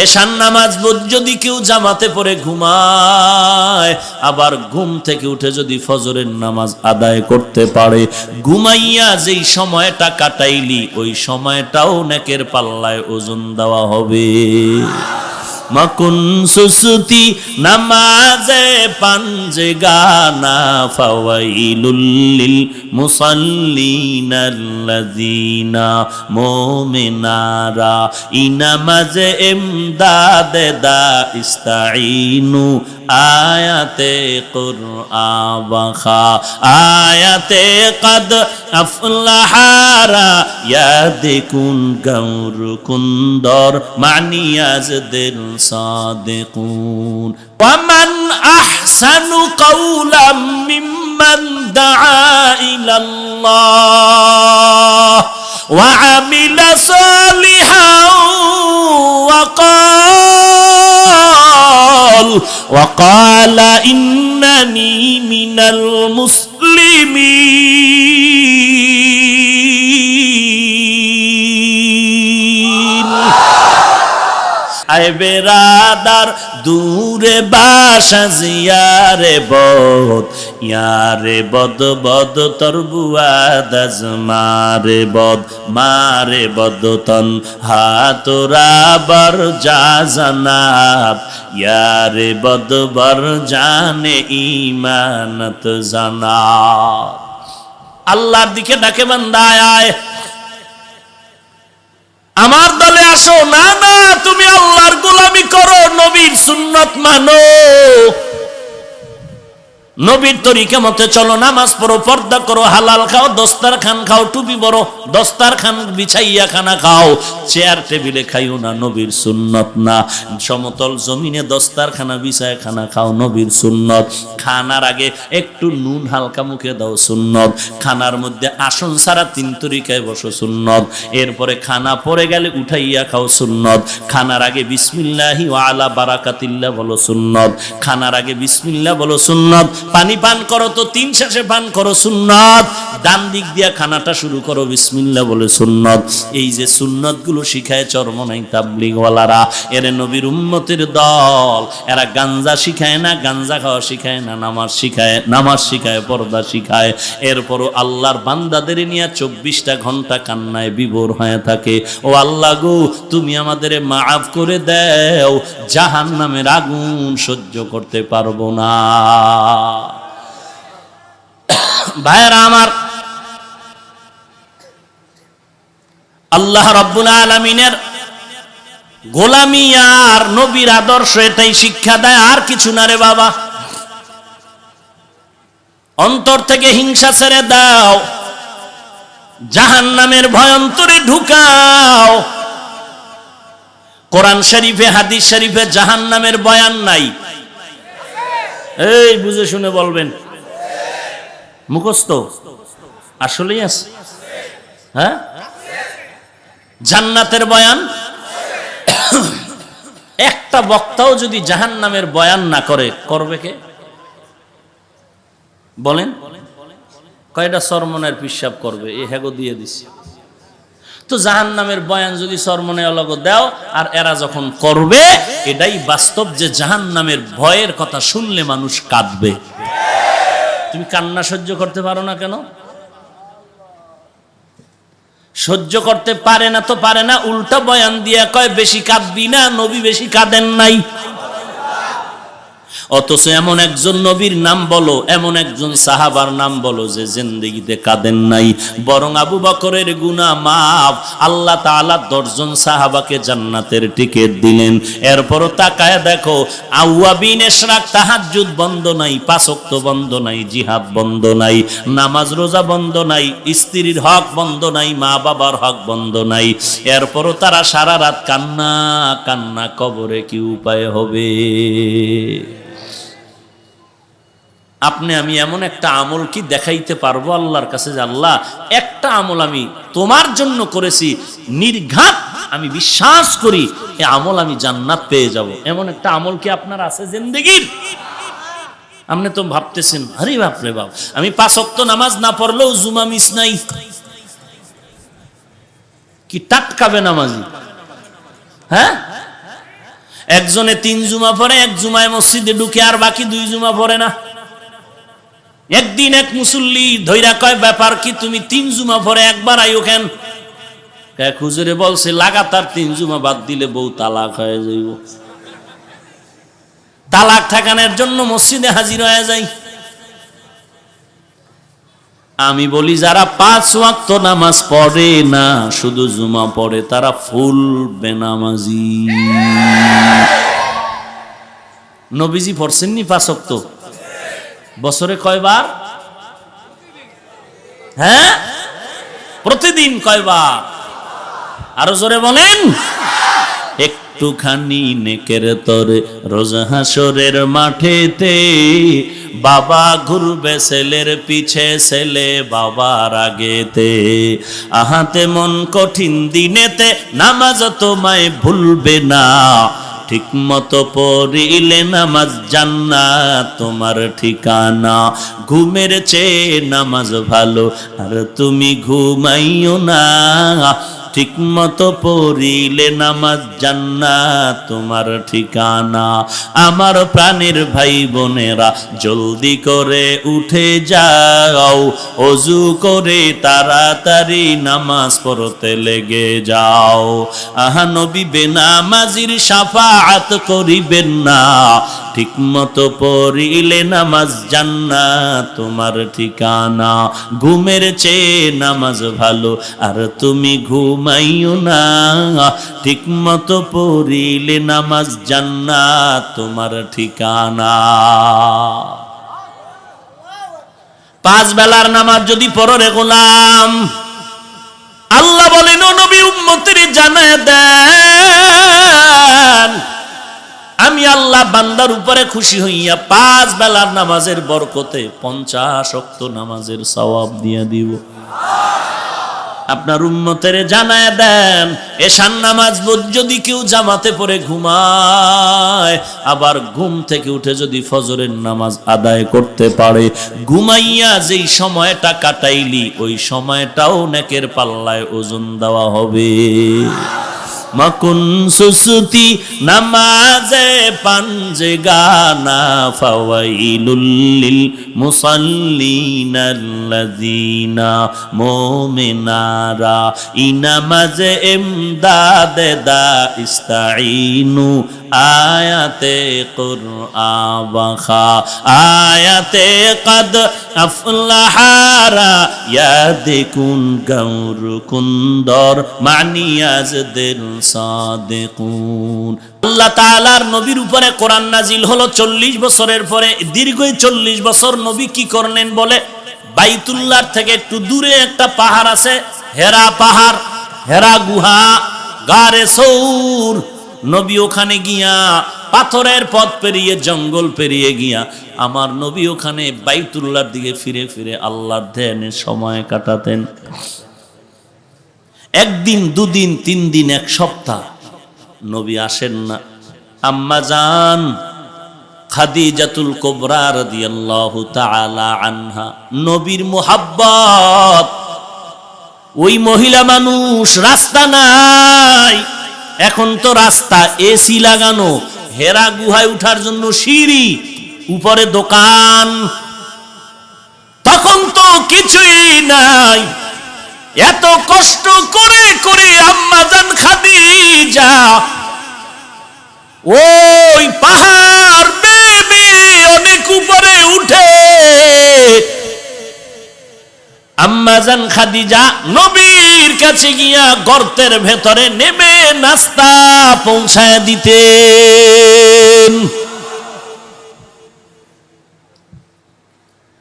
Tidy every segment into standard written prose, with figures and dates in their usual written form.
এশার নামাজ যদি কেউ জামাতে পড়ে ঘুমায়, আবার ঘুম থেকে উঠে যদি ফজরের নামাজ আদায় করতে পারে, ঘুমাইয়া যেই সময়টা কাটাইলি ওই সময়টাও নেকের পাল্লায় ওজন দেওয়া হবে। মাকুন সুসুতি নামাজে পাঞ্জে গানা ফাওয়াইলুল লিল মুসাল্লিনাল্লাযিনা মুমিনারা ইনামাজে ইমদাদে দা ইস্তাইনু আয়াতে কুরআন ওয়াখা আয়াতে কদ আফলাহারা ইয়াদিকুন গৌর কুন্দর মানিয়াজদের সাদিকুন ওয়ামান আহসানু কাওলাম মিম্মান দাআ ইলাল্লাহ ওয়া আমিলা সালিহান وقال إنني من المسلمين আয় বেরাদার দূরে বাসা জিয়ারে বদ ইয়ারে বদ বদ তরবুয়াদাজ মারে বদ তন হাতরা বর জানাব ইয়ারে বদ বর জানে ইমানত জানাব। আল্লাহর দিকে ডাকে বান্দা আয় আমার দলে আসো। না না, তুমি আল্লাহর গোলামি করো, নবীর সুন্নাত মানো, নবীর তরিকা মতে চলো, নামাজ পড়ো, পর্দা করো, হালাল খাও, দস্তারখান খাও, টুপি পরো, দস্তারখান বিছাইয়া খানা খাও, চেয়ার টেবিলে খাইও না, নবীর সুন্নত না। সমতল জমিনে দস্তারখানা বিছায় খানা খাও, নবীর সুন্নত। খানার আগে একটু নুন হালকা মুখে দাও, সুন্নত। খানার মধ্যে আসন ছাড়া 3 তরিকায় বসো, সুন্নত। এরপরে খানা পড়ে গেলে উঠাইয়া খাও, সুন্নত। খানার আগে বিসমিল্লাহি ওয়া আলা বারাকাতিল্লাহ বলো, সুন্নত। খানার আগে বিসমিল্লাহ বলো, সুন্নত। পানি পান করো তো 3 শেষে পান করো, সুন্নত। ডান দিক দিয়া খানাটা শুরু করো, বিসমিল্লাহ বলে, সুন্নত। এই যে সুন্নত গুলো শিখায় চরমনাই তাবলীগ ওয়ালারা, এর নবীর উম্মতের দল। এরা গাঞ্জা শিখায় না, গাঞ্জা খাওয়া শিখায় না, নামাজ শিখায়, পর্দা শিখায়। এরপরও আল্লাহর বান্দাদের নিয়ে 24টা ঘন্টা কান্নায় বিভোর হয়ে থাকে। ও আল্লাহ গো, তুমি আমাদের মাফ করে দাও, জাহান্নামের আগুন সহ্য করতে পারবো না। ভাইরা আমার, আল্লাহ রাব্বুল আলামিনের গোলামি আর নবীর আদর্শ এটাই শিক্ষা দেয়, আর কিছু না রে বাবা। অন্তর থেকে হিংসা ছেড়ে দাও, জাহান্নামের ভয় অন্তরে ঢুকাও। কোরআন শরীফে, হাদিস শরীফে জাহান্নামের বয়ান নাই। এই বুঝে শুনে বলবেন, মুখস্থ আসলেই আছে? হ্যাঁ, জান্নাতের বয়ান। একটা বক্তাও যদি জাহান্নামের বয়ান না করে, করবে কে বলেন? কয়টা সরমনের পিশাব করবে, এ হেগো দিয়ে দিছি। তো জাহান্নামের বয়ান যদি সরমনে অলগ দাও, আর এরা যখন করবে, এটাই বাস্তব যে জাহান্নামের ভয়ের কথা শুনলে মানুষ কাঁদবে। তুমি কান্না সহ্য করতে পারো না কেন? সহ্য করতে পারে না তো পারে না, উল্টা বয়ান দিয়া কয় বেশি কাঁদবি না, নবী বেশি কাঁদেন নাই। অথচ এমন একজন নবীর নাম বলো, এমন একজন সাহাবার নাম বলো যে জিন্দেগিতে কাঁদেন নাই, বরং আবু বকরের গুনাহ মাফ। আল্লাহ তাআলা 10 জন সাহাবাকে জান্নাতের টিকিট দিলেন। এরপরও তাকায় দেখো, আওয়াবিন ইশরাক, তাহাজ্জুদ বন্ধ নাই, 5 ওয়াক্ত বন্ধ নাই, জিহাদ বন্ধ নাই, নামাজ রোজা বন্ধ নাই, স্ত্রীর হক বন্ধ নাই, মা বাবার হক বন্ধ নাই। এরপরও তারা সারা রাত কান্না কান্না, কবরে কি উপায় হবে? আপনি আমি এমন একটা আমল কি দেখাইতে পারবো আল্লাহর কাছে যে আল্লাহ, একটা আমল আমি তোমার জন্য করেছি, নির্ঘাত আমি বিশ্বাস করি এই আমল আমি জান্নাত পেয়ে যাব, এমন একটা আমল কি আপনার আছে জিন্দেগির? আপনি তো ভাবতেছেন, আরে বাপ রে বাপ, আমি 5 ওয়াক্ত নামাজ না পড়লেও জুমা মিস নাই। কি টাটকাবে নামাজি? হ্যাঁ, একজনে 3 জুমা পড়ে, এক জুমায় মসজিদে ঢুকে আর বাকি 2 জুমা পড়ে না। একদিন এক মুসল্লি ধইরা কয়, ব্যাপার কি, তুমি 3 জুমা পড়ে একবার আইও কেন? এক হুজুরে বলছে, লাগাতার 3 জুমা বাদ দিলে বউ তালাক হয়ে যাইব, তালাক ঠেকানোর জন্য মসজিদে হাজির হয়ে যায়। আমি বলি, যারা 5 ওয়াক্ত নামাজ পড়ে না, শুধু জুমা পড়ে, তারা ফুল বেনামাজি। নবীজি পড়ছেননি 5 ওয়াক্ত? বছরে কয়বার? হ্যাঁ, প্রতিদিন কয়বার? আরো জোরে বলেন। একটুখানি নেকের তরে রোজ হাসরের মাঠেতে, বাবা ঘুরবে ছেলের পিছে, ছেলে বাবার আগেতে। আহাতে মন কঠিন দিনেতে, নামাজ তোমায় ভুলবে না, ঠিক মতো পড়িলে নামাজ জান্নাত তোমার ঠিকানা। ঘুমের চেয়ে নামাজ ভালো, আর তুমি ঘুমাইও না, ঠিক মতো পড়িলে নামাজ জান্নাত তোমার ঠিকানা। আমার প্রাণের ভাই বোনেরা, জলদি করে উঠে যাও, ওযু করে তাড়াতাড়ি নামাজ পড়তে লেগে যাও। আহা নবী বেনামাজির শাফাআত করিবেন না, ঠিক মতো পড়িলে নামাজ জান্নাত তোমার ঠিকানা। ঘুমের চেয়ে নামাজ ভালো, আর তুমি ঘুমাইও না, ঠিক মতো পড়িলে নামাজ জান্নাত তোমার ঠিকানা। 5 বেলার নামাজ যদি পড়ো রে গোলাম, আল্লাহ বলেন, ও নবী উম্মতের জানায় দেন, আমি আল্লাহ বান্দার উপরে খুশি হইয়া 5 বেলার নামাজের বরকতে 50 ওয়াক্ত নামাজের সওয়াব দিয়ে দিব। আপনার উম্মতের জানায় দেন, এশার নামাজ যদি কেউ জামাতে পড়ে ঘুমায়, আবার ঘুম থেকে উঠে যদি ফজরের নামাজ আদায় করতে পারে, ঘুমাইয়া যেই সময়টা কাটাইলি, ওই সময়টাও নেকের পাল্লায় ওজন দেওয়া হবে। মাকুন সুসুতি নামাজে পাঞ্জে গানা, ফাওয়াইলুল লিল মুসাল্লিনাল্লাযিনা মুমিনারা ইনামাজে ইমদাদে দা ইস্তাইনু। আয়াতে কুরআন বাখা, আয়াতে কদ আফলাহারা ইয়াদিকুন গৌর কুন্দর মানিয়াজ দিল সাদিকুন। আল্লাহ তাআলার নবীর উপরে কোরআন নাজিল হলো 40 বছরের পরে। দীর্ঘ 40 বছর নবী কি করলেন বলে, বাইতুল্লাহর থেকে একটু দূরে একটা পাহাড় আছে, হেরা পাহাড়, হেরা গুহা, গারে সৌর। নবী ওখানে গিয়া পাথরের পথ পেরিয়ে, জঙ্গল পেরিয়ে গিয়া, আমার নবী ওখানে বাইতুল্লাহর দিকে ফিরে ফিরে আল্লাহর ধ্যানে সময় কাটাতেন। 1 দিন 2 দিন 3 দিন 1 সপ্তাহ নবী আসেন না। আম্মা জান খাদিজাতুল কুবরা রাদিয়াল্লাহু তাআলা আনহা, নবীর মুহাব্বত। ওই মহিলা মানুষ, রাস্তা নাই, এখন তো রাস্তা এসি লাগানো, হেরা গুহায় উঠার জন্য সিঁড়ি, উপরে দোকান, তখন তো কিছুই নাই। এত কষ্ট করে করে আম্মা জান খাদিজা ওই পাহাড় বেয়ে অনেক উপরে উঠে, আম্মা জান খাদিজা নবীর কাছে গিয়া গর্তের ভেতরে নেমে নাস্তা পৌঁছায় দিতেন।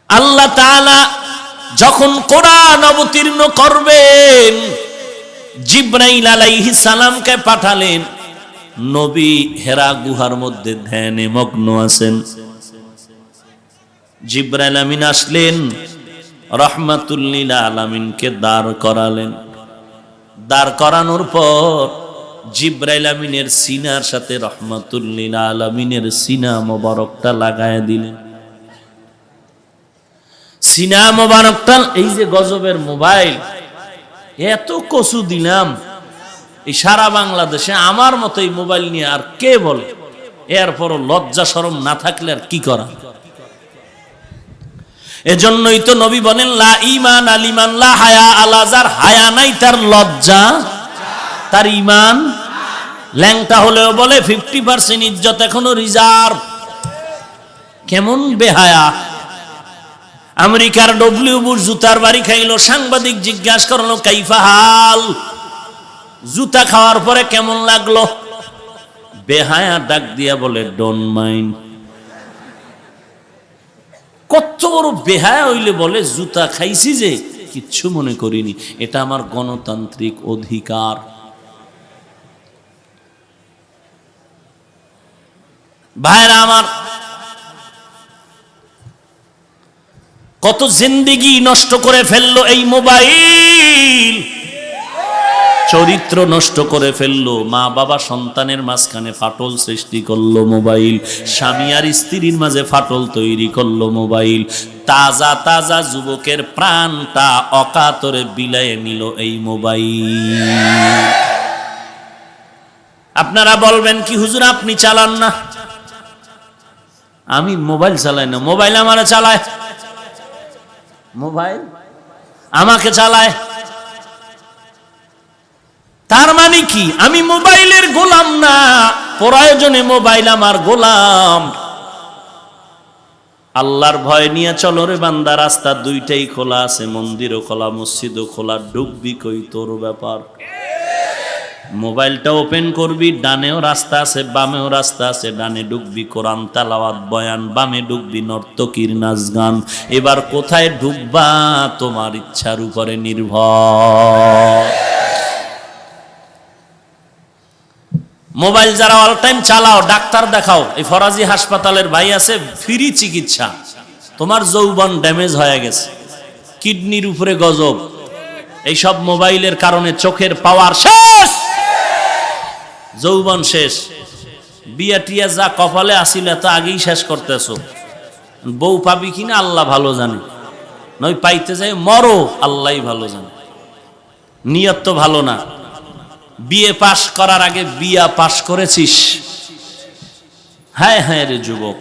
আল্লাহ তাআলা যখন কোরআন অবতীর্ণ করবেন, জিবরাইল আলাইহিস সালামকে পাঠালেন। নবী হেরা গুহার মধ্যে ধ্যানে মগ্ন আছেন। জিবরাইল আমিন আসলেন, রহমাতুল লিল আলামিনকে দাঁড় করালেন। দাঁড় করানোর পর জিবরাইল আমিনের সিনার সাথে রহমাতুল লিল আলামিনের সিনা মোবারকটা লাগায় দিলেন। সিনা মোবারকটা, এই যে গজবের মোবাইল, এত কচু দিলাম, এই সারা বাংলাদেশে আমার মতো এই মোবাইল নিয়ে আর কে বলে? এরপরও লজ্জা শরম না থাকলে আর কি করা। এজন্যই তো নবী বলেন লা ঈমান আলিমান লা হায়া আলা, যার হায়া নাই তার লজ্জা, তার ঈমান। ল্যাংটা হলেও বলে 50% ইজ্জত এখনো রিজার্ভ। কেমন বেহায়া। আমেরিকার ডব্লিউ বুশ জুতার বাড়ি খাইলো, সাংবাদিক জিজ্ঞাসা করলো কাইফা হাল, জুতা খাওয়ার পরে কেমন লাগলো? বেহায়া ডাক দিয়া বলে ডোন্ট মাইন্ড। কত বড় বেহায়া হইলে বলে জুতা খাইছি যে কিচ্ছু মনে করিনি, এটা আমার গণতান্ত্রিক অধিকার। ভাইরা আমার, কত জিন্দেগি নষ্ট করে ফেললো এই মোবাইল, চরিত্র নষ্ট করে ফেললো, মা বাবা সন্তানের মাঝখানে ফাটল সৃষ্টি করলো মোবাইল, স্বামী আর স্ত্রীর মাঝে ফাটল তৈরি করলো মোবাইল, তাজা তাজা যুবকের প্রাণটা অকাতরে বিলায়ে নিল এই মোবাইল। আপনারা বলবেন কি হুজুর আপনি চালান না? আমি মোবাইল চালাই না, মোবাইল আমারে চালায়, মোবাইল আমাকে চালায়। তার মানে কি আমি মোবাইলের গোলাম না, প্রয়োজনে মোবাইল আমার গোলাম। আল্লাহর ভয় নিয়ে চলো রে বান্দা, রাস্তা দুইটাই খোলা আছে, মন্দিরও খোলা মসজিদও খোলা, ডুববি কই তোর ব্যাপার। মোবাইলটা ওপেন করবি, ডানেও রাস্তা আছে বামেও রাস্তা আছে, ডানে ঢুকবি কোরআন তেলাওয়াত বয়ান, বামে ঢুকবি নর্তকীর নাচ গান। এবার কোথায় ঢুকবা তোমার ইচ্ছার উপরে নির্ভর। মোবাইল যারা অল টাইম চালাও, ডাক্তার দেখাও। এই ফরাজি হাসপাতালের ভাই আছে, ফ্রি চিকিৎসা। তোমার যৌবন ড্যামেজ হয়ে গেছে, কিডনির উপরে গজব, এইসব মোবাইলের কারণে চোখের পাওয়ার শেষ, যৌবন শেষ। বিয়া টিয়া যা কপালে আসিল এত আগেই শেষ করতেছো। বউ পাবি কিনা আল্লাহ ভালো জানে, নয় পাইতে যাই মরো আল্লাহ ভালো জানে। নিয়ত তো ভালো না। বিয়ে পাশ করার আগে বিয়া পাশ করেছিস? হ্যাঁ হ্যাঁ রে যুবক,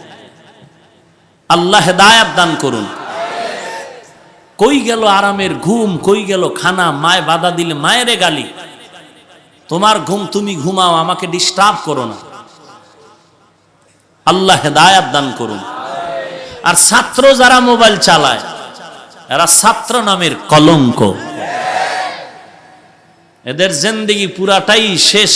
আল্লাহ হেদায়েত দান করুন। কই গেল আরামের ঘুম, কই গেল খানা? মায় বাধা দিলে মায়েরে গালি। তোমার ঘুম তুমি ঘুমাও, আমাকে ডিস্টার্ব করো না। আল্লাহ হেদায়েত দান করুন। আর ছাত্র যারা মোবাইল চালায়, এরা ছাত্র নামের কলঙ্ক। এদের জিন্দেগি পুরাটাই শেষ।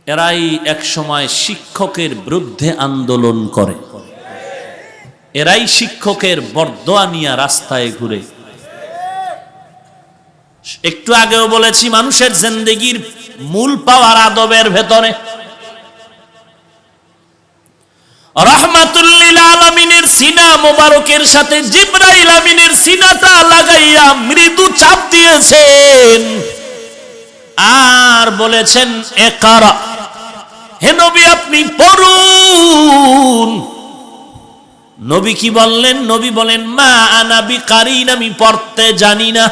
এরাই এক সময় শিক্ষকের বিরুদ্ধে আন্দোলন করে, এরাই শিক্ষকের বরদোয়া নিয়ে রাস্তায় ঘুরে। একটু আগেও বলেছি, মানুষের জিন্দেগির মূল পাওয়ার আদবের ভেতরে। রাহমাতুল লিল আলামিনের সিনা মোবারকের সাথে জিবরাইল আমিনের সিনাটা লাগাইয়া মৃদু চাপ দিয়েছেন আর বলেছেন ইকরা, হে নবী আপনি পড়ুন। নবী কি বললেন? নবী বলেন মা আনা বিকারিন, আমি পড়তে জানি না।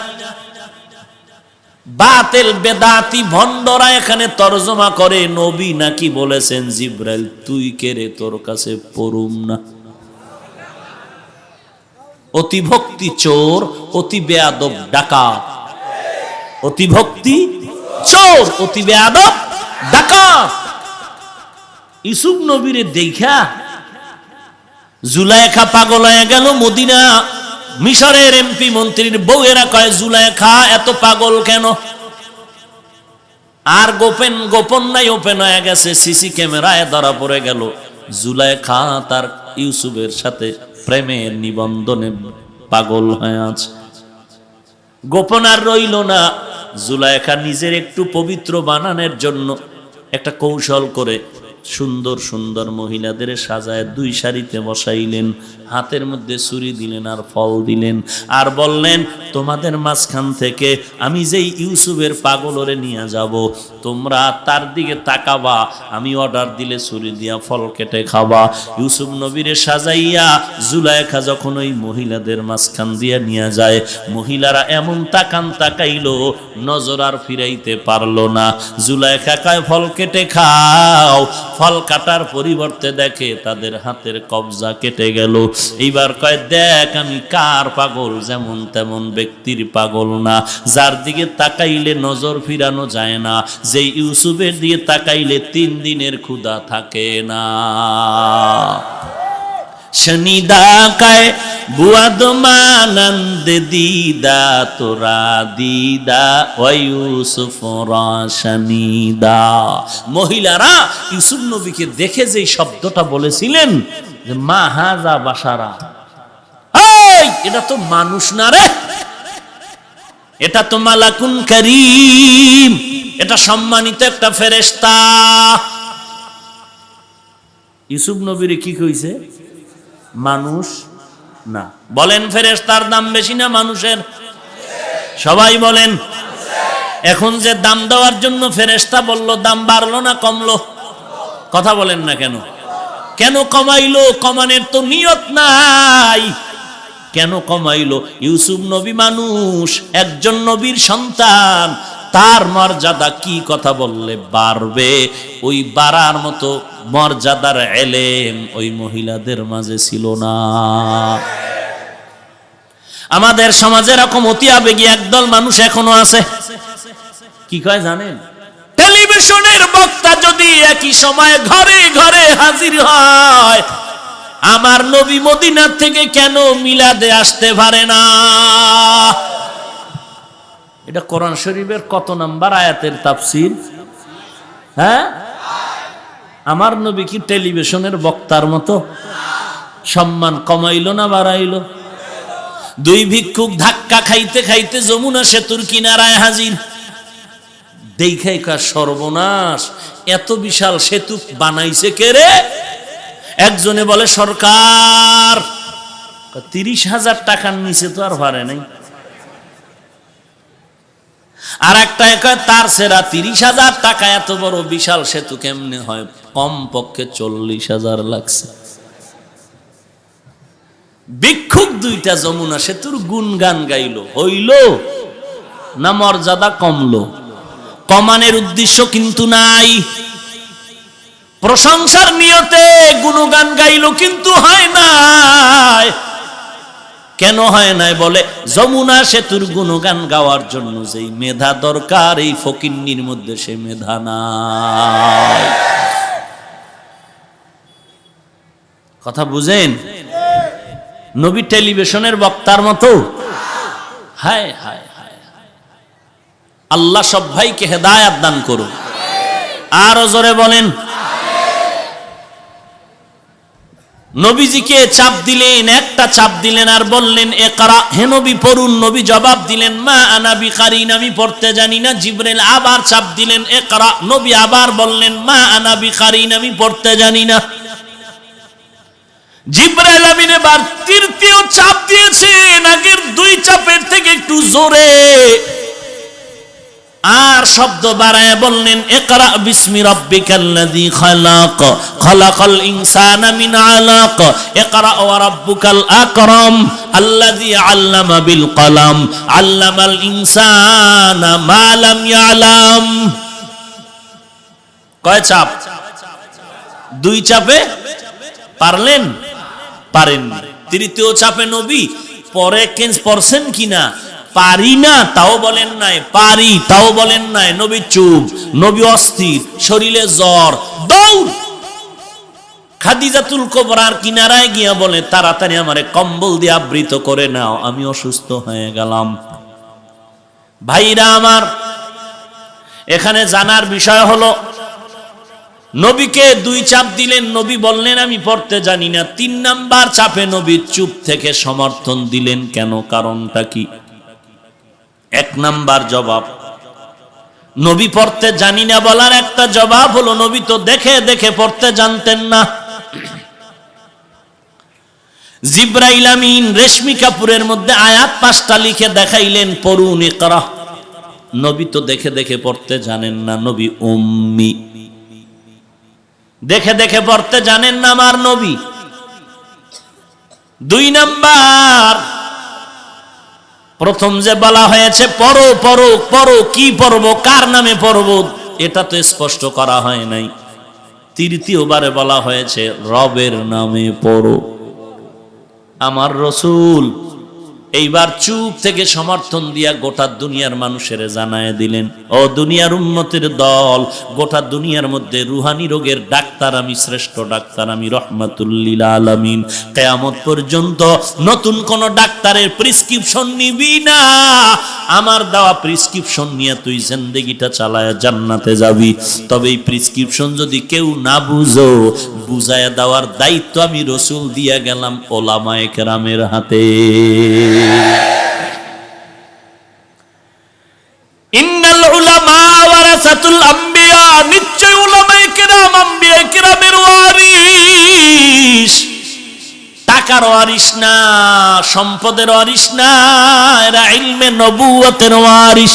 বাতিল বেদাতি ভণ্ডরা এখানে তরজমা করে নবী নাকি বলেছেন জিবরাইল তুই কে রে তোর কাছে পড়ুম না। অতি ভক্তি চোর, অতি বেয়াদব ডাকাত। অতি ভক্তি চোর, অতি বেয়াদব ডাকাত। ইউসুফ নবীরে দেখা জুলাইখা পাগল হয়ে গেল। মদিনা মিশরের এমপি মন্ত্রীর বউয়েরা কয় জুলাইখা এত পাগল কেন? আর গোপন নাই, ওপেন হয়ে গেছে, সিসি ক্যামেরায় ধরা পড়ে গেল জুলাইখা তার ইউসুফের সাথে প্রেমের নিবন্ধনে পাগল হয়ে আছে। গোপন আর রইল না। জুলাইখা নিজের একটু পবিত্র বানানোর জন্য একটা কৌশল করে সুন্দর সুন্দর মহিলাদের সাজায় দুই সারিতে বসাইলেন, হাতের মধ্যে ছুরি দিলেন আর ফল দিলেন, আর বললেন তোমাদের মাঝখান থেকে আমি যেই ইউসুফের পাগলরে নিয়ে যাব, তোমরা তার দিকে তাকাবা, আমি অর্ডার দিলে ছুরি দিয়া ফল কেটে খাবা। ইউসুফ নবীরে সাজাইয়া জুলাইখা যখন ওই মহিলাদের মাঝখান দিয়া নিয়ে যায়, মহিলারা এমন তাকাইলো, নজর আর ফিরাইতে পারলো না। জুলাইখা কয় ফল কেটে খাও, ফল কাটার পরিবর্তে দেখে তাদের হাতের কবজা কেটে গেল। এইবার কয় দেখ আমি কার পাগল, যেমন তেমন ব্যক্তির পাগল না, যার দিকে তাকাইলে নজর ফিরানো যায় না, যে ইউসুফের দিকে তাকাইলে 3 দিনের ক্ষুধা থাকে না। শনিদা কায় বুয়াদ মানন্দ দিদা তোরা দিদা ও ইউসুফ রাশনিদা। মহিলারা ইউসুফ নবীকে দেখে যে শব্দটা বলেছিলেন যে মা হাজা বাশারা, এই এটা তো মানুষ না রে, এটা তো মালাকুন কারীম, এটা সম্মানিত একটা ফেরেশতা। ইউসুফ নবীর কি কইছে? মানুষ না। বলেন ফেরেশতার দাম বেশি না মানুষের? সবাই বলেন। এখন যে দাম দেওয়ার জন্য ফেরেশতা বলল, দাম বাড়লো না কমলো? কথা বলেন না কেন? কেন কমাইলো? কমানোর তো নিয়ত নাই। কেন কমাইলো? ইউসুফ নবী মানুষ, একজন নবীর সন্তান, তার মর্যাদা কি কথা বললে বাড়বে, ওই বাড়ার মতো মর্যাদার এলেম ওই মহিলাদের মাঝে ছিল না। আমাদের সমাজে এরকম অতি আবেগী একদল মানুষ এখনো আছে। কি কয় জানেন? টেলিভিশনের বক্তা যদি একই সময় ঘরে ঘরে হাজির হয়, আমার নবী মদিনা থেকে কেন মিলাদে আসতে পারে না? এটা কোরআন শরীফের কত নাম্বার আয়াতের তাফসীর? হ্যাঁ, আমার নবী কি টেলিভিশনের বক্তার মতো? সম্মান কমাইলো না বাড়াইলো? 2 ভিক্ষুক ধাক্কা খাইতে খাইতে যমুনা সেতুর কিনারায় হাজির। দেখাই কার সর্বনাশ, এত বিশাল সেতু বানাইছে কে রে? একজনে বলে সরকার। 30,000 টাকার নিচে তো আর ভাড়ে নাই। আর একটা তার সেরা 30,000 টাকা এত বড় বিশাল সেতু কেমনে হয়? কম পক্ষে 40,000 লাগছে। ভিক্ষুক 2টা যমুনা সেতুর গুণগান গাইলো, হইল না মর্যাদা কমলো? কমানের উদ্দেশ্য কিন্তু নাই, প্রশংসার নিয়তে গুণগান গাইলো, কিন্তু হয় নাই। কেন হয় নাই? বলে যমুনা সেতুর গুণগান গাওয়ার জন্য যেই মেধা দরকার এই ফকিন্নির মধ্যে সে মেধা নাই। কথা বুঝেন? নবী টেলিভিশনের বক্তার মতো? হায় হায় হায়, আল্লাহ সব ভাইকে হেদায়েত দান করুন। আরো জোরে বলেন। নবীজিকে চাপ দিলেন, একটা চাপ দিলেন আর বললেন ইকরা, হে নবী পড়ুন। নবী জবাব দিলেন মা আনা বিকারিন, আমি পড়তে জানি না। জিবরাইল আবার চাপ দিলেন ইকরা, নবী আবার বললেন মা আনা বিকারিন, আমি পড়তে জানি না। জিবরাইল আমিন এবার 3য় চাপ দিয়েছেন, আগের 2 চাপের থেকে একটু জোরে, আর শব্দ বাড়ায় বললেন ইকরা বিসমি রাব্বিকাল্লাযী খালাক, খালাকাল ইনসানা মিন আলাক, ইকরা ওয়া রাব্বুকাল আকরাম আল্লাযী আল্লামা বিল কলম, আল্লামাল ইনসানা মা লাম ইয়ালাম। কয় চাপ? 2 চাপে পারলেন? পারেননি। 3য় চাপে নবী পড়ছেন কিনা? পারি না তাও বলেন নাই, পারি তাও বলেন নাই। নবী চুপ, নবী অস্থির, শরীরে জ্বর, দৌড় খাদিজাতুল কুবরার কিনারায় গিয়া বলে তাড়াতাড়ি আমারে কম্বল দিয়ে আবৃত করে নাও, আমি অসুস্থ হয়ে গেলাম। ভাইরা আমার, এখানে জানার বিষয় হলো নবীকে 2 চাপ দিলেন, নবী বললেন আমি পড়তে জানি না। 3 নাম্বার চাপে নবী চুপ থেকে সমর্থন দিলেন। কেন? কারণটা কি? 1 নাম্বার জবাব, নবী পড়তে জানি না বলার একটা জবাব হলো নবী তো দেখে দেখে পড়তে জানতেন না। জিবরাইল আমিন রেশমি কাপুরের মধ্যে আয়াত 5টা লিখে দেখাইলেন, পড়ুন ইকরা। নবী তো দেখে দেখে পড়তে জানেন না, নবী উম্মি, দেখে দেখে পড়তে জানেন না আমার নবী। 2 নাম্বার, প্রথম যে বলা হয়েছে পড়ো পড়ো পড়ো, কি পড়বো, কার নামে পড়বো, এটা তো স্পষ্ট করা হয় নাই। তৃতীয়বারে বলা হয়েছে রবের নামে পড়ো। আমার রসুল এইবার চুপ থেকে সমর্থন দিয়া গোটা দুনিয়ার মানুষের জানায় দিলেন, ও দুনিয়ার উম্মতের দল, গোটা দুনিয়ার মধ্যে রুহানি রোগের ডাক্তার আমি, শ্রেষ্ঠ ডাক্তার আমি, রহমাতুল্লিল আলামিন। কিয়ামত পর্যন্ত নতুন কোন ডাক্তারের প্রেসক্রিপশন নিবি না, আমার দেওয়া প্রেসক্রিপশন নিয়ে তুই জিন্দেগিটা চালায় জান্নাতে যাবি। তবে এই প্রেসক্রিপশন যদি কেউ না বুঝো, বুঝায় দেওয়ার দায়িত্ব আমি রসুল দিয়া গেলাম ওলামায়ে কেরামের হাতে। ইন্নাল উলামা ওয়ারাসাতুল আম্বিয়া, নিশ্চয় উলামায়ে কেরাম আম্বিয়া কেরামের ওয়ারিস। টাকার ওয়ারিস না, সম্পদের ওয়ারিস না, এরা ইলমে নবুয়তের ওয়ারিস।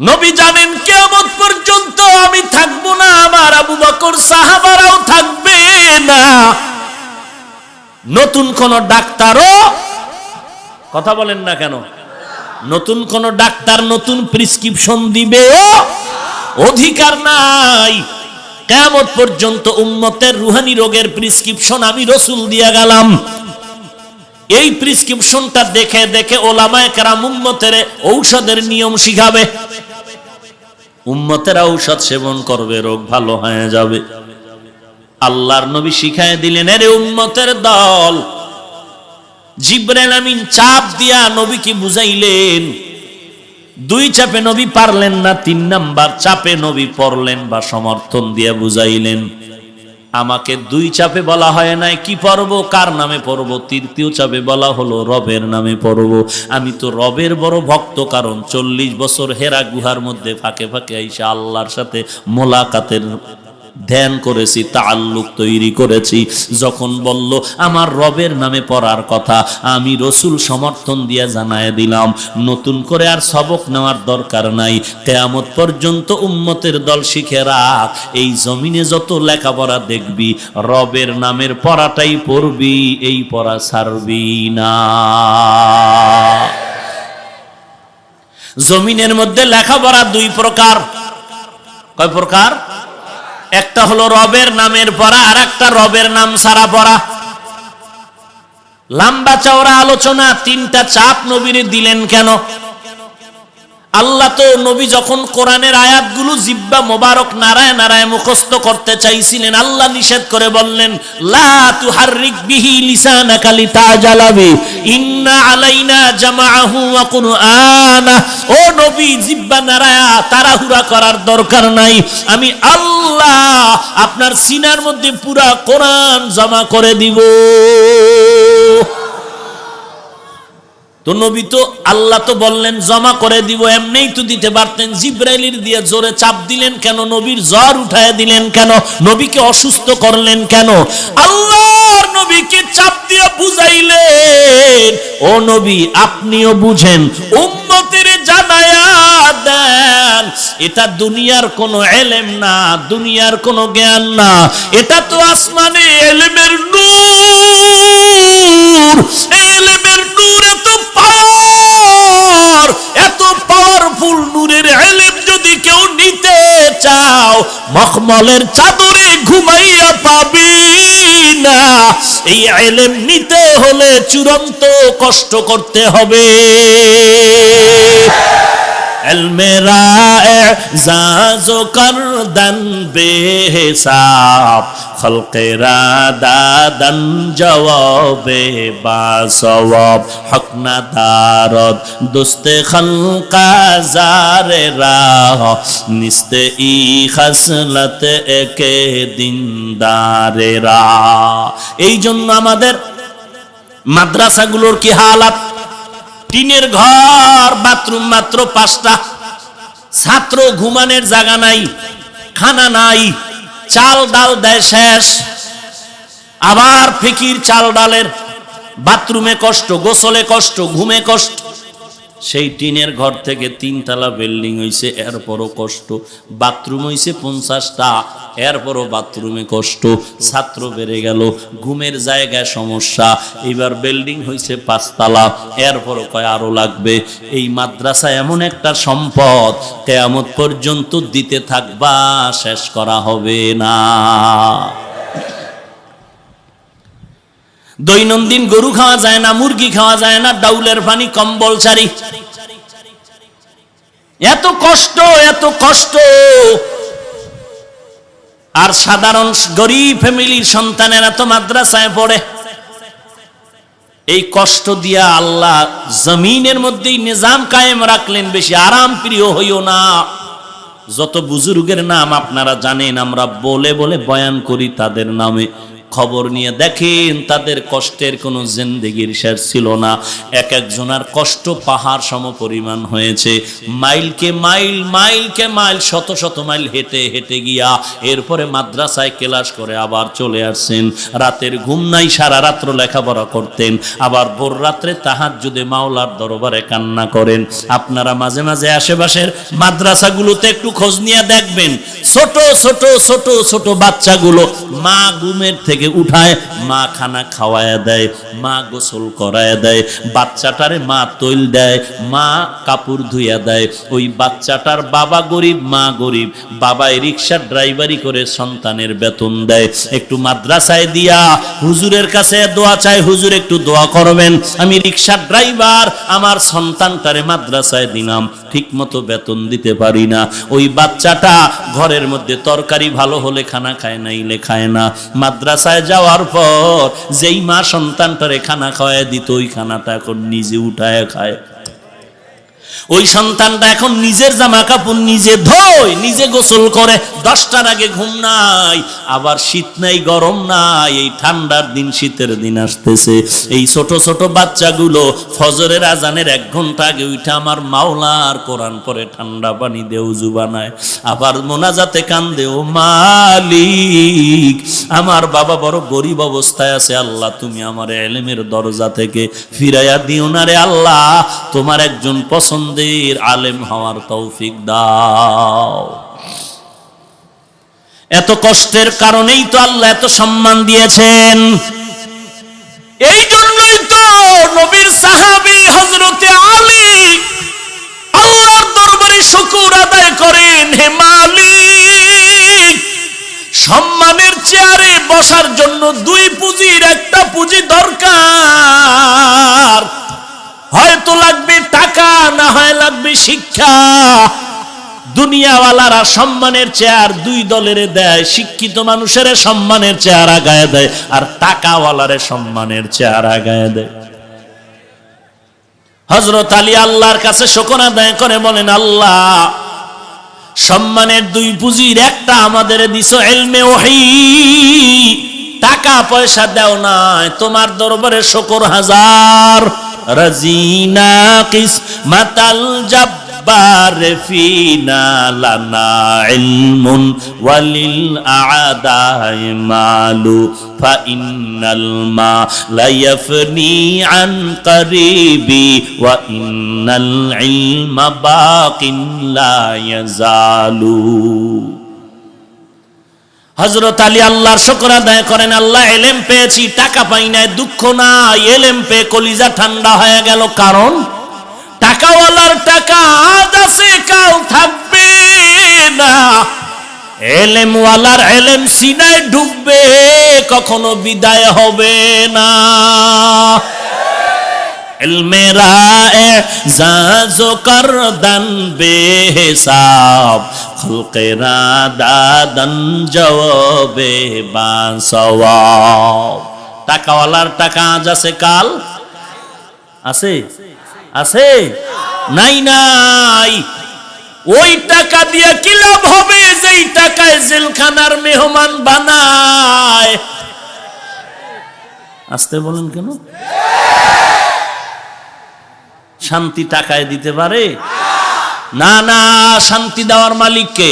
নবী জানেন কিয়ামত পর্যন্ত আমি থাকবো না, আমার আবু বকর সাহাবারাও থাকবে না। নতুন কোন ডাক্তারও, কথা বলেন না কেন, নতুন কোন ডাক্তার নতুন প্রেসক্রিপশন দিবে অধিকার নাই। কিয়ামত পর্যন্ত উম্মতের রুহানি রোগের প্রেসক্রিপশন আমি রাসূল দিয়া গেলাম। এই প্রেসক্রিপশনটা দেখে দেখে ওলামায়ে কেরাম উম্মতের ঔষধের নিয়ম শিখাবে, উম্মতেরা ঔষধ সেবন করবে, রোগ ভালো হয়ে যাবে। আল্লাহর নবী শিখায় দিলেন, আরে উম্মতের দল, জিবরাইল আমিন চাপ দিয়া নবীকে বুঝাইলেন। 2 চাপে নবী পারলেন না, 3 নাম্বার চাপে নবী পড়লেন বা সমর্থন দিয়া বুঝাইলেন। আমাকে 2 চাপে বলা হয় নাই কি পড়বো, কার নামে পড়বো, 3য় চাপে বলা হলো রবের নামে পড়বো। আমি তো রবের বড় ভক্ত, কারণ 40 বছর হেরা গুহার মধ্যে ফাঁকে ফাঁকে আইসা আল্লাহর সাথে মোলাকাতের ধ্যান করেছি, তাআল্লুক তৈরি করেছি। যখন বলল আমার রবের নামে পড়ার কথা, আমি রসুল সমর্থন দিয়া জানায় দিলাম, নতুন করে আর সবক নেওয়ার দরকার নাই। কিয়ামত পর্যন্ত উম্মতের দল শিখে রাখ, এই জমিনে যত লেখাপড়া দেখবি রবের নামের পড়াটাই পড়বি, এই পড়া ছাড়বি না। জমিনের মধ্যে লেখাপড়া 2 প্রকার। কয় প্রকার? একটা হলো রবের নামের পড়া, আর একটা রবের নাম ছাড়া পড়া। লম্বা চওড়া আলোচনা, 3টা চাপ নবীরে দিলেন কেন? আল্লাহ তো নবী যখন কোরআনের আয়াতগুলো জিব্বা মোবারক নারায় নারায় মুখস্থ করতে চাইছিলেন, আল্লাহ নিষেধ করে বললেন, লা তুহাররিক বিহি লিসানাকা লিতাজালা বি, ইন্না আলাইনা জামাআহু ওয়া কুরআনা। ও নবী, জিব্বা নারায়া তাড়াহুড়া করার দরকার নাই, আমি আল্লাহ আপনার সিনার মধ্যে পুরা কোরআন জমা করে দিব। তো নবী তো, আল্লাহ তো বললেন জমা করে দিব, এমনিই তো দিতে পারতেন। জিবরাইলের দিয়ে জোরে চাপ দিলেন কেন? নবীর জ্বর উঠায় দিলেন কেন? নবীকে অসুস্থ করলেন কেন? আল্লাহর নবীকে চাপ দিয়ে বুঝাইলেন, ও নবী আপনিও বুঝেন, উম্মতের জানায়া দেন, এটা দুনিয়ার কোনো ইলম না, দুনিয়ার কোনো জ্ঞান না, এটা তো আসমানে ইলমের নূর। ইলমের নূর এত পাওয়ার, এত পাওয়ারফুল নূরের ইলম যদি কেউ নিতে চাও, মখমলের চাদরে ঘুমাইয়া পাবি না। এই ইলম নিতে হলে চূড়ান্ত কষ্ট করতে হবে। মেরা এজাজো করদন বেহিসাব, খলকেরা দাদন জওয়াবে বাসওয়াব, হক না দারদ দুস্তে খলকা জারে রাহ, নিস্তে ই খসলত একে দিনদারে রাহ। এই জন্য আমাদের মাদ্রাসাগুলোর কি হালাত, টিনের ঘর, বাথরুম মাত্র 5টা, ছাত্র ঘুমানোর জায়গা নাই, খানা নাই, চাল ডাল দেয় শেষ, আবার ফিকির চাল ডালের, বাথরুমে কষ্ট, গোসলে কষ্ট, ঘুমে কষ্ট। সেই টিনের ঘর থেকে 3 তলা বিল্ডিং হইছে, এরপরও কষ্ট। বাথরুম হইছে 50টা, এরপরও বাথরুমে কষ্ট। ছাত্র বেড়ে গেল, ঘুমের জায়গায় সমস্যা। এবার বিল্ডিং হইছে 5 তলা, এরপরও কয় আরো লাগবে। এই মাদ্রাসা এমন একটা সম্পদ, কিয়ামত পর্যন্ত দিতে থাকবা, শেষ করা হবে না। দৈনন্দিন গরু খাওয়া যায় না, মুরগি খাওয়া যায় না, ডাউলের পানি, কম্বল চারি, এত কষ্ট, এত কষ্ট। আর সাধারণ গরিব ফ্যামিলির সন্তানেরা তো মাদ্রাসায় পড়ে। এই কষ্ট দিয়া আল্লাহ জমিনের মধ্যেই নিজাম কায়েম রাখলেন। বেশি আরাম প্রিয় হইও না। যত বুজুর্গের নাম আপনারা জানেন, আমরা বলে বলে বয়ান করি তাদের নামে। খবর নিয়ে দেখেন, তাদের কষ্টের কোনো জিন্দেগির শেষ ছিল না। এক একজনের কষ্ট পাহাড় সম পরিমাণ হয়েছে। মাইলকে মাইল, মাইলকে মাইল, শত শত মাইল হেঁটে হেঁটে গিয়া এরপরে মাদ্রাসায় ক্লাস করে আবার চলে আসছেন। রাতের ঘুম নাই, সারা রাত্র লেখাপড়া করতেন। আবার ভোর রাত্রে তাহাজ্জুদে মাওলার দরবারে কান্না করেন। আপনারা মাঝে মাঝে আশেপাশের মাদ্রাসাগুলোতে একটু খোঁজ নিয়ে দেখবেন, ছোট ছোট ছোট ছোট বাচ্চাগুলো মা ঘুমের থেকে উঠায়, মা খানা খাওয়ায় দেয়, মা গোসল করায় দেয়, বাচ্চাটারে মা তৈল দেয়, মা কাপড় ধুইয়া দেয়। ওই বাচ্চাটার বাবা গরিব, মা গরিব। বাবাই রিক্সার ড্রাইভারি করে সন্তানের বেতন দেয়। একটু মাদ্রাসায় দিয়া হুজুরের কাছে দোয়া চায়, হুজুর একটু দোয়া করবেন, আমি রিক্সার ড্রাইভার, আমার সন্তানটারে মাদ্রাসায় দিলাম, ঠিক মতো বেতন দিতে পারি না। ওই বাচ্চাটা ঘরের মধ্যে তরকারি ভালো হলে খানা খায়, নাইলে খায় না। মাদ্রাসায় যাওয়ার পর যেই মা সন্তানটারে খানা খাওয়ায় দিত, ওই খানাটা এখন নিজে উঠায় খায়। ওই সন্তানটা এখন নিজের জামা কাপড় নিজে ধোয়, নিজে গোসল করে। 10টার আগে ঘুম নাই। আবার শীত নাই, গরম নাই, এই ঠান্ডার দিন, শীতের দিন আসতেছে। এই ছোট ছোট বাচ্চাগুলো ফজরের আজানের 1 ঘন্টা আগে উঠে আমার মাওলার কোরআন পড়ে, ঠান্ডা পানি দিয়ে উযু বানায়, আবার মোনাজাতে কান্দে, ও মালিক, আমার বাবা বড় গরিব অবস্থায় আছে, আল্লাহ তুমি আমার ইলমের দরজা থেকে ফিরাইয়া দিও না রে আল্লাহ, তোমার একজন পছন্দের আলেম হওয়ার তৌফিক দাও। এত কষ্টের কারণেই তো আল্লাহ এত সম্মান দিয়েছেন। এই জন্যই তো নবীর সাহাবী হযরতে আলী আল্লাহর দরবারে শুকর আদায় করেন, হে মালিক, সম্মানের চেয়ারে বসার জন্য 2 পুঁজির একটা পুঁজি দরকার। হয়তো লাগবে টাকা, না হয় লাগবে শিক্ষা। দুনিয়াওয়ালারা সম্মানের চেয়ার 2 দলের দেয়, শিক্ষিত মানুষের সম্মানের চেয়ার আগায় দেয়, আর টাকাওয়ালারে সম্মানের চেয়ার আগায় দেয়। হযরত আলী আল্লাহর কাছে শুকর আদায় করে বলেন, আল্লাহ, সম্মানের 2 পুঁজির একটা আমাদের দিছো ইলমে ওহী, টাকা পয়সা দাও নাই, তোমার দরবারে শুকর হাজার। রাজিনা কিসমাতাল জাব্বার ফিনা লানা ইলমুন ওয়ালিল আ'দাই মালু ফা ইন্নাল মা লা ইয়াফনি আন করিবি ওয়া ইন্নাল ইলমা বাকিন লা ইয়াজালু। হযরত আলী আল্লাহর শুকর আদায় করেন, আল্লাহ, ইলম পেয়েছি, টাকা পাই নাই, দুঃখ নাই, ইলম পেয়ে কলিজা ঠান্ডা হয়ে গেল। কারণ টাকাওয়ালার টাকা আজ আছে, কাল থাকবে না। ইলমওয়ালার ইলম সিনায় ঢুকবে, কখনো বিদায় হবে না। ইলমেরা এজাজো করদান বেহিসাব, খলকেরা দাদান জওয়াবে বাসওয়াব। টাকাওয়ালার টাকা আজ আছে, কাল আছে, আছে নাই, নাই। ওই টাকা দিয়ে কি লাভ হবে, যেই টাকায় জেলখানার মেহমান বানায়। আসতে বলেন কেন? শান্তি টাকায় দিতে পারে না না, শান্তি দেওয়ার মালিক কে?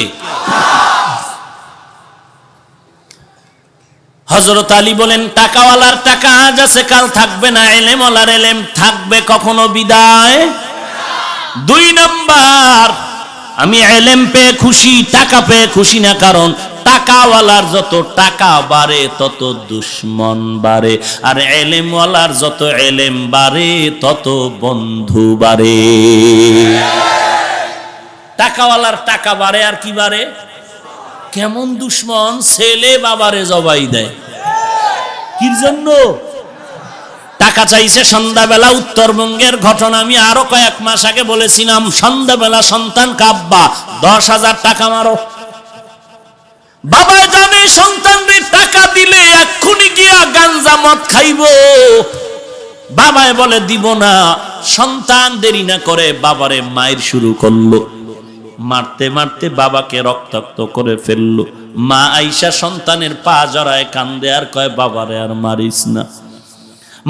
হযরত আলী বলেন, টাকাওয়ালার টাকা আজ আছে কাল থাকবে না, এলেমওয়ালার এলেম থাকবে কখনো বিদায়। 2 নাম্বার, আমি এলেম পেয়ে খুশি, টাকা পেয়ে খুশি না, কারণ টাকাওয়ালার যত টাকা বাড়ে তত দুশ্মন বাড়ে, আর এলেমওয়ালার যত এলেম বাড়ে তত বন্ধু বাড়ে। টাকাওয়ালার টাকা বাড়ে আর কি বাড়ে? কেমন দুশ্মন! ছেলে বাবারে জবাই দেয়, কি জন্য? টাকা চাইছে সন্ধ্যাবেলা। উত্তরবঙ্গের ঘটনা আমি আরো কয়েক মাস আগে বলেছিলাম। সন্ধ্যাবেলা সন্তান কাব্বা 10,000 টাকা মারো। বাবা জানে সন্তানরে টাকা দিলে এক্ষুনি গিয়া গাঞ্জা মদ খাইব। বাবায় বলে দিব না। সন্তান দেরি না করে বাবারে মায়ের শুরু করলো। মারতে মারতে বাবাকে রক্তাক্ত করে ফেললো। মা আইসা সন্তানের পা জড়ায় কান্দে আর কয়, বাবারে আর মারিস না।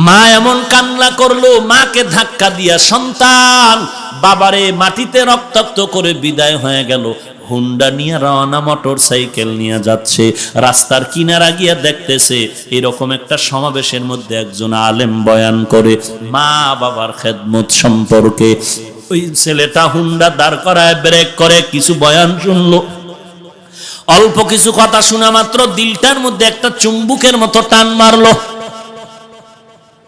মা এমন কান্না করলো, মাকে ধাক্কা দিয়া সন্তান বাবারে মাটিতে রক্তাক্ত করে বিদায় হয়ে গেল। হুন্ডা নিয়ে রওনা, মোটর সাইকেল নিয়ে যাচ্ছে। রাস্তার কিনারা গিয়া দেখতেছে এরকম একটা সমাবেশের মধ্যে একজন আলেম বয়ান করে মা বাবার খেদমত সম্পর্কে। ওই ছেলেটা হুন্ডা দাঁড় করায় ব্রেক করে কিছু বয়ান শুনলো। অল্প কিছু কথা শোনা মাত্র দিলটার মধ্যে একটা চুম্বুকের মতো টান মারলো।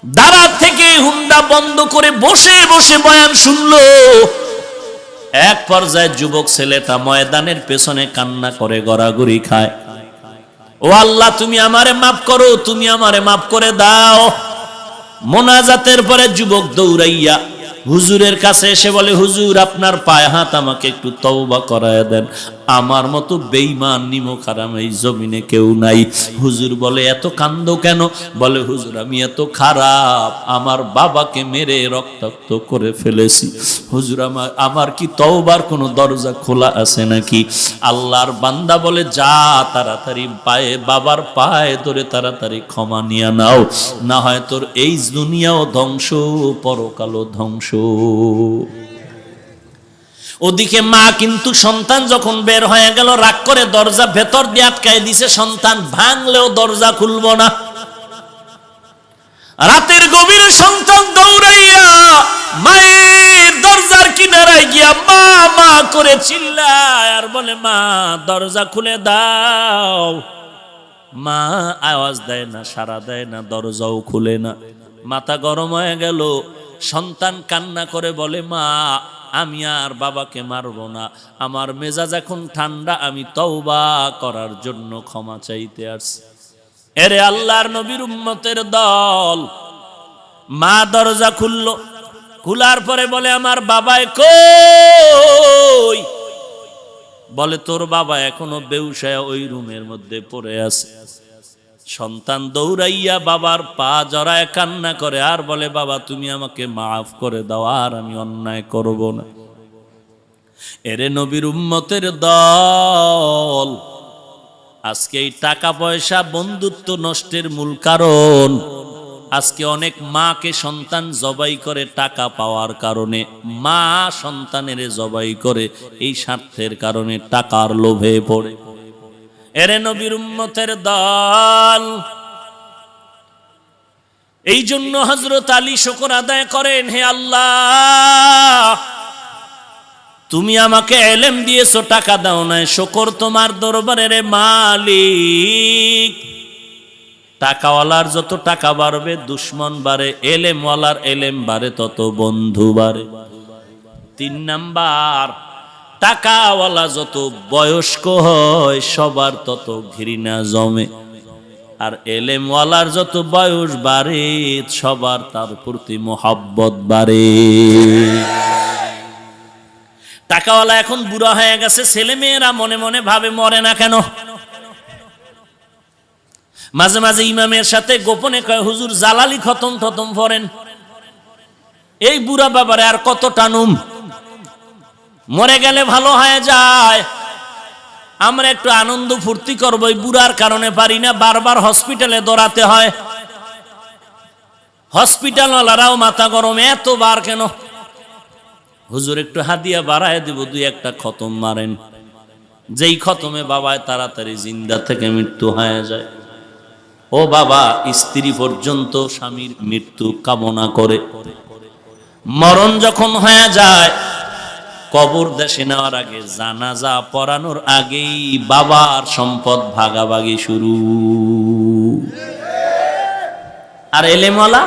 দাঁড়া থেকে হুন্ডা বন্ধ করে বসে বসে বয়ান শুনলো। এক পর্যায়ে যুবক ছেলেটা ময়দানের পেছনে কান্না করে গড়াগড়ি খায়, ও আল্লাহ তুমি আমারে মাফ করো, তুমি আমারে মাফ করে দাও। মোনাজাতের পরে যুবক দৌড়াইয়া হুজুরের কাছে এসে বলে, হুজুর আপনার পায়ে হাত, আমাকে একটু তওবা করায় দেন। আমার মতো বেঈমান নিমক হারাম এই জমিনে কেউ নাই। হুজুর বলে, এত কান্দো কেন? বলে, হুজুর আমি এত খারাপ, আমার বাবাকে মেরে রক্তাক্ত করে ফেলেছি। হুজুর আমার কি তওবার কোনো দরজা খোলা আছে নাকি? আল্লাহর বান্দা বলে, যা তাড়াতাড়ি বাবার পায়ে ধরে তাড়াতাড়ি ক্ষমা নিয়ে নাও, না হয় তোর এই দুনিয়াও ধ্বংস, পরকালও ধ্বংস। ওদিকে মা কিন্তু সন্তান যখন বের হয়ে গেল রাগ করে দরজা ভেতর দিয়ে আটকায় দিছে। সন্তান ভাঙলেও দরজা খুলবো না। রাতের গভীরে সন্তান দৌড়াইয়া মায়ের দরজার কিনারায় গিয়া মা মা করে চিল্লায় আর বলে, মা দরজা খুলে দাও। মা আওয়াজ দেয় না, সাড়া দেয় না, দরজাও খুলে না। মাথা গরম হয়ে গেল। সন্তান কান্না করে বলে, মা আমি আর বাবাকে মারবো না, আমার মেজাজ এখন ঠান্ডা, আমি তওবা করার জন্য ক্ষমা চাইতে আসছি। এরে আল্লাহর নবীর উম্মতের দল, মা দরজা খুললো। খোলার পরে বলে, আমার বাবাই কই? বলে, তোর বাবা এখনো বেউসায় ওই রুমের মধ্যে পড়ে আছে। সন্তান দৌড়াইয়া বাবার পা জড়ায় কান্না করে আর বলে, বাবা তুমি আমাকে মাফ করে দাও, আর আমি অন্যায় করব না। এরে নবীর উম্মতের দল, আজকে এই টাকা পয়সা বন্ধুত্ব নষ্টের মূল কারণ। আজকে অনেক মাকে সন্তান জবাই করে টাকা পাওয়ার কারণে। মা সন্তানের জবাই করে এই স্বার্থের কারণে, টাকার লোভে পড়ে। এরে নবীর উম্মতের দল, এই জন্য হযরত আলী শুকর আদায় করেন, হে আল্লাহ তুমি আমাকে ইলম দিয়েছো, টাকা দাও নাই, শুকর তোমার দরবারে রে মালিক। টাকাওয়ালার যত টাকা বাড়বে দুশ্মন বাড়ে, এলেমওয়ালার এলেম বাড়ে তত বন্ধু বাড়ে। 3 নাম্বার, টাকাওয়ালা যত বয়স্ক হয় সবার তত ঘৃণা জমে, আর এলেমওয়ালার যত বয়স বাড়ে সবার তার প্রতি মোহাব্বত বাড়ে। টাকাওয়ালা এখন বুড়া হয়ে গেছে, ছেলে মেয়েরা মনে মনে ভাবে মরে না কেন। মাঝে মাঝে ইমামের সাথে গোপনে কয়, হুজুর জালালি খতম টতম পড়েন, এই বুড়া বাবারে আর কত টানুম, মরে গেলে ভালো হয়ে যায়, আমরা একটু আনন্দ ফুর্তি করবো, এই বুড়ার কারণে পারি না, বারবার হসপিটালে দৌড়াতে হয়। হসপিটালওয়ালারাও মাথা গরম, এতবার কেন? হুজুর একটু হাদিয়া বাড়ায় দিব, দুই একটা খতম মারেন, যেই খতমে বাবায় তাড়াতাড়ি জিন্দা থেকে মৃত্যু হয়ে যায়। ও বাবা, স্ত্রী পর্যন্ত স্বামীর মৃত্যু কামনা করে, মরণ যখন হয়ে যায়, কবর দেশে নেওয়ার আগে, জানাজা পড়ানোর আগেই বাবার সম্পদ ভাগাভাগি শুরু। আর এলেমওয়ালা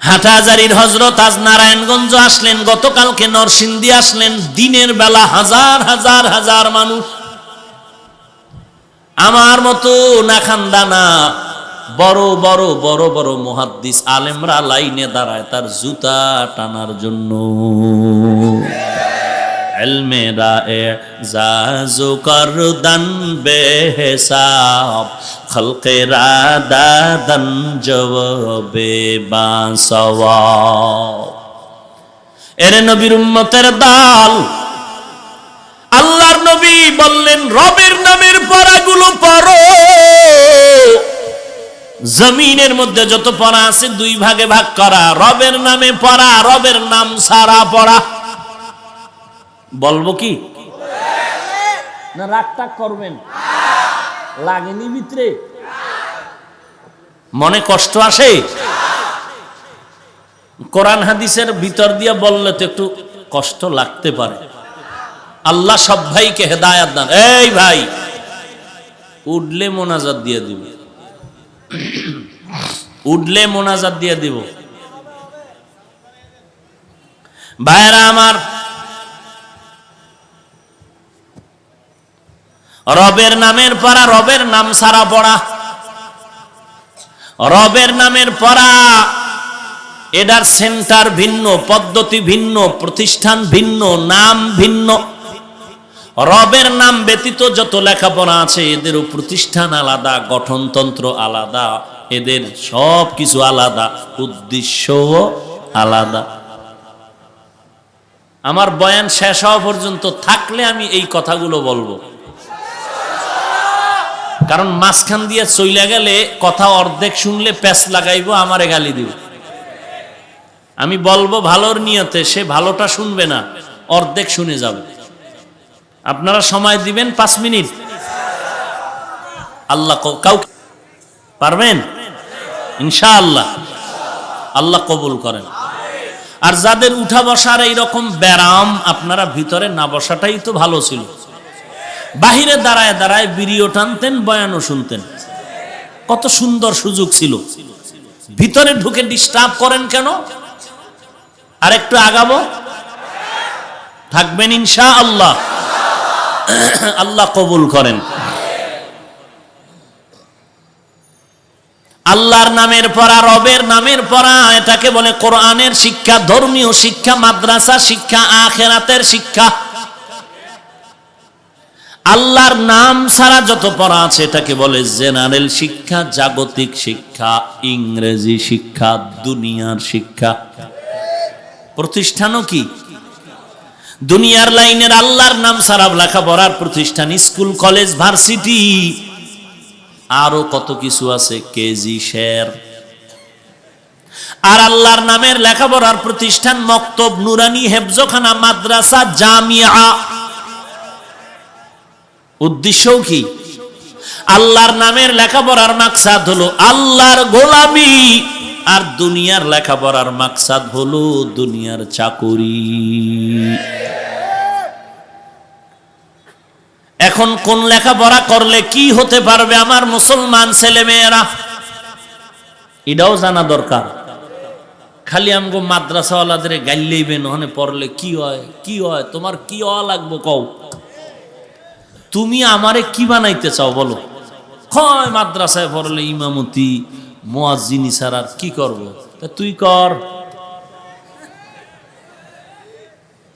হাটহাজারীর হযরত আজ নারায়ণগঞ্জ আসলেন, গতকালকে নরসিংদী আসলেন, দিনের বেলা হাজার হাজার হাজার মানুষ। আমার মতো নাখানদানা বড় বড় বড় বড় মুহাদ্দিস আলেমরা লাইনে দাঁড়ায় তার জুতা টানার জন্য। ইলমেরা এজাজু করদান বেহিসাব, খলকেরা দাদান জবাবে বাসওয়াব। এরে নবীর উম্মতের দল, আল্লাহর নবী বললেন রবের নামের পড়াগুলো পড়ো। জমিনের মধ্যে যত পড়া আছে দুই ভাগে ভাগ করা, রবের নামে পড়া, রবের নাম সারা পড়া। বলবো কি না রাগ টাগ করবেন? লাগেনি ভিতরে? মনে কষ্ট আসে? কোরআন হাদিসের ভিতর দিয়া বললে তো একটু কষ্ট লাগতে পারে। আল্লাহ সব ভাইকে হেদায়াত দান। এই ভাই উঠলে মোনাজাত দিয়ে দিব, উঠলে মোনাজাত দিয়ে দিব। ভাইরা আমার, রবের নামের পড়া, রবের নাম সারা পড়া, রবের নামের পড়া, এটার সেন্টার ভিন্ন, পদ্ধতি ভিন্ন, প্রতিষ্ঠান ভিন্ন, নাম ভিন্ন। রবের নাম ব্যতীত যত লেখাপড়া আছে এদেরও প্রতিষ্ঠান আলাদা, গঠনতন্ত্র আলাদা, এদের সব কিছু আলাদা, উদ্দেশ্যও আলাদা। আমার বয়ান শেষ হওয়া পর্যন্ত থাকলে আমি এই কথাগুলো বলবো, কারণ মাঝখান দিয়ে চইলা গেলে কথা অর্ধেক শুনলে প্যাচ লাগাইবো, আমারে গালি দিব। আমি বলবো ভালোর নিয়তে, সে ভালোটা শুনবে না, অর্ধেক শুনে যাবে। আপনারা সময় দিবেন 5 মিনিট। আল্লাহ কাউকে পারবেন ইনশাআল্লাহ, আল্লাহ কবুল করেন। আর যাদের উঠা বসার এইরকম ব্যারাম, আপনারা ভিতরে না বসাটাই তো ভালো ছিল। বাহিরে দাঁড়ায় দাঁড়ায় ভিডিও টানতেন, বয়ানও শুনতেন, কত সুন্দর সুযোগ ছিল। ভিতরে ঢুকে ডিস্টার্ব করেন কেন? আর একটু আগাবো, থাকবেন ইনশাআল্লাহ, আল্লাহ কবুল করেন। আল্লাহর নামের পড়া, রবের নামের পড়া, এটাকে বলে কোরআনের শিক্ষা, ধর্মীয় শিক্ষা, মাদ্রাসা শিক্ষা, আখিরাতের শিক্ষা। আল্লাহর নাম ছাড়া যত পড়া আছে এটাকে বলে জেনারেল শিক্ষা, জাগতিক শিক্ষা, ইংরেজি শিক্ষা, দুনিয়ার শিক্ষা। প্রতিষ্ঠানও কি? দুনিয়ার লাইনের আল্লাহর নাম ছাড়া লেখাপড়ার প্রতিষ্ঠান, স্কুল, কলেজ, ভার্সিটি, আরো কত কিছু আছে, কেজি, শের। আর আল্লাহর নামের লেখাপড়ার প্রতিষ্ঠান মক্তব, নুরানি, হেফজখানা, মাদ্রাসা, জামিয়া। উদ্দেশ্যও কি? আল্লাহর নামের লেখাপড়ার মাকসাদ হলো আল্লাহর গোলামি, আর দুনিয়ার লেখাপড়ার মাকসাদ হলো দুনিয়ার চাকুরি। এখন কোন লেখাপড়া করলে কি হতে পারবে আমার মুসলমান ছেলে মেয়েরা, এটাও জানা দরকার। খালি আমগো মাদ্রাসাওয়ালাদের গাইলেইবেন, ওখানে পড়লে কি হয়, কি হয়, তোমার কি হওয়া লাগবো কও, তুমি আমারে কি বানাইতে চাও বলো। হয় মাদ্রাসায় পড়লে ইমামতি, মুয়াজ্জিনি ছাড়া আর কি করব, তা তুই কর।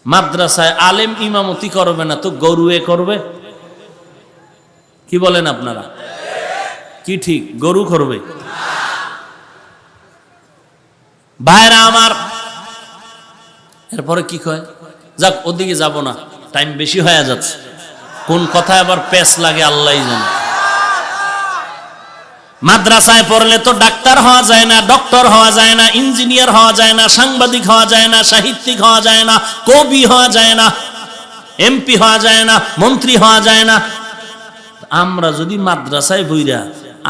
মাদ্রাসায় আলেম ইমামতি করবে না তো গরুয়ে করবে, কি বলেন আপনারা? কি ঠিক? গরু করবে? ভাইরা আমার, এরপরে কি কয়, যাক ওদিকে যাব না, টাইম বেশি হয়ে যাচ্ছে। কোন কথায় আবার পেস লাগে আল্লাহই জানে। মাদ্রাসায় পড়লে তো ডাক্তার হওয়া যায় না, ডক্টর হওয়া যায় না, ইঞ্জিনিয়ার হওয়া যায় না, সাংবাদিক হওয়া যায় না, সাহিত্যিক হওয়া যায় না, কবি হওয়া যায় না, এমপি হওয়া যায় না, মন্ত্রী হওয়া যায় না। আমরা যদি মাদ্রাসায় বইরা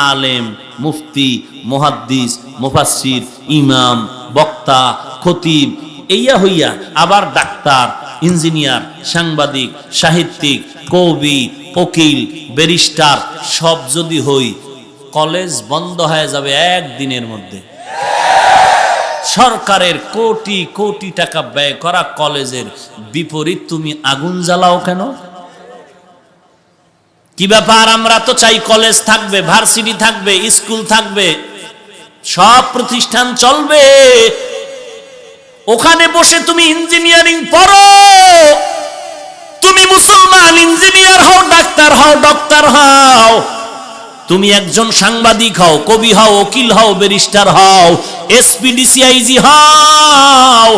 আলেম, মুফতি, মুহাদ্দিস, মুফাসসির, ইমাম, বক্তা, খতিব এইয়া হইয়া আবার ডাক্তার, ইঞ্জিনিয়ার, সাংবাদিক, সাহিত্যিক, কবি, উকিল, ব্যারিস্টার সব যদি হই, কলেজ বন্ধ হয়ে যাবে একদিনের মধ্যে। সরকারের কোটি কোটি টাকা ব্যয় করা কলেজের বিপরীত তুমি আগুন জ্বালাও কেন? কি ব্যাপার? আমরা তো চাই কলেজ থাকবে, ভার্সিটি থাকবে, স্কুল থাকবে, সব প্রতিষ্ঠান চলবে, ওখানে বসে তুমি ইঞ্জিনিয়ারিং পড়ো, তুমি মুসলমান ইঞ্জিনিয়ার হও, ডাক্তার হও, ডক্টর হও, তুমি একজন সাংবাদিক হও, কবি হও, উকিল হও, ব্যারিস্টার হও, এসপি, ডিসি, আইজি হও,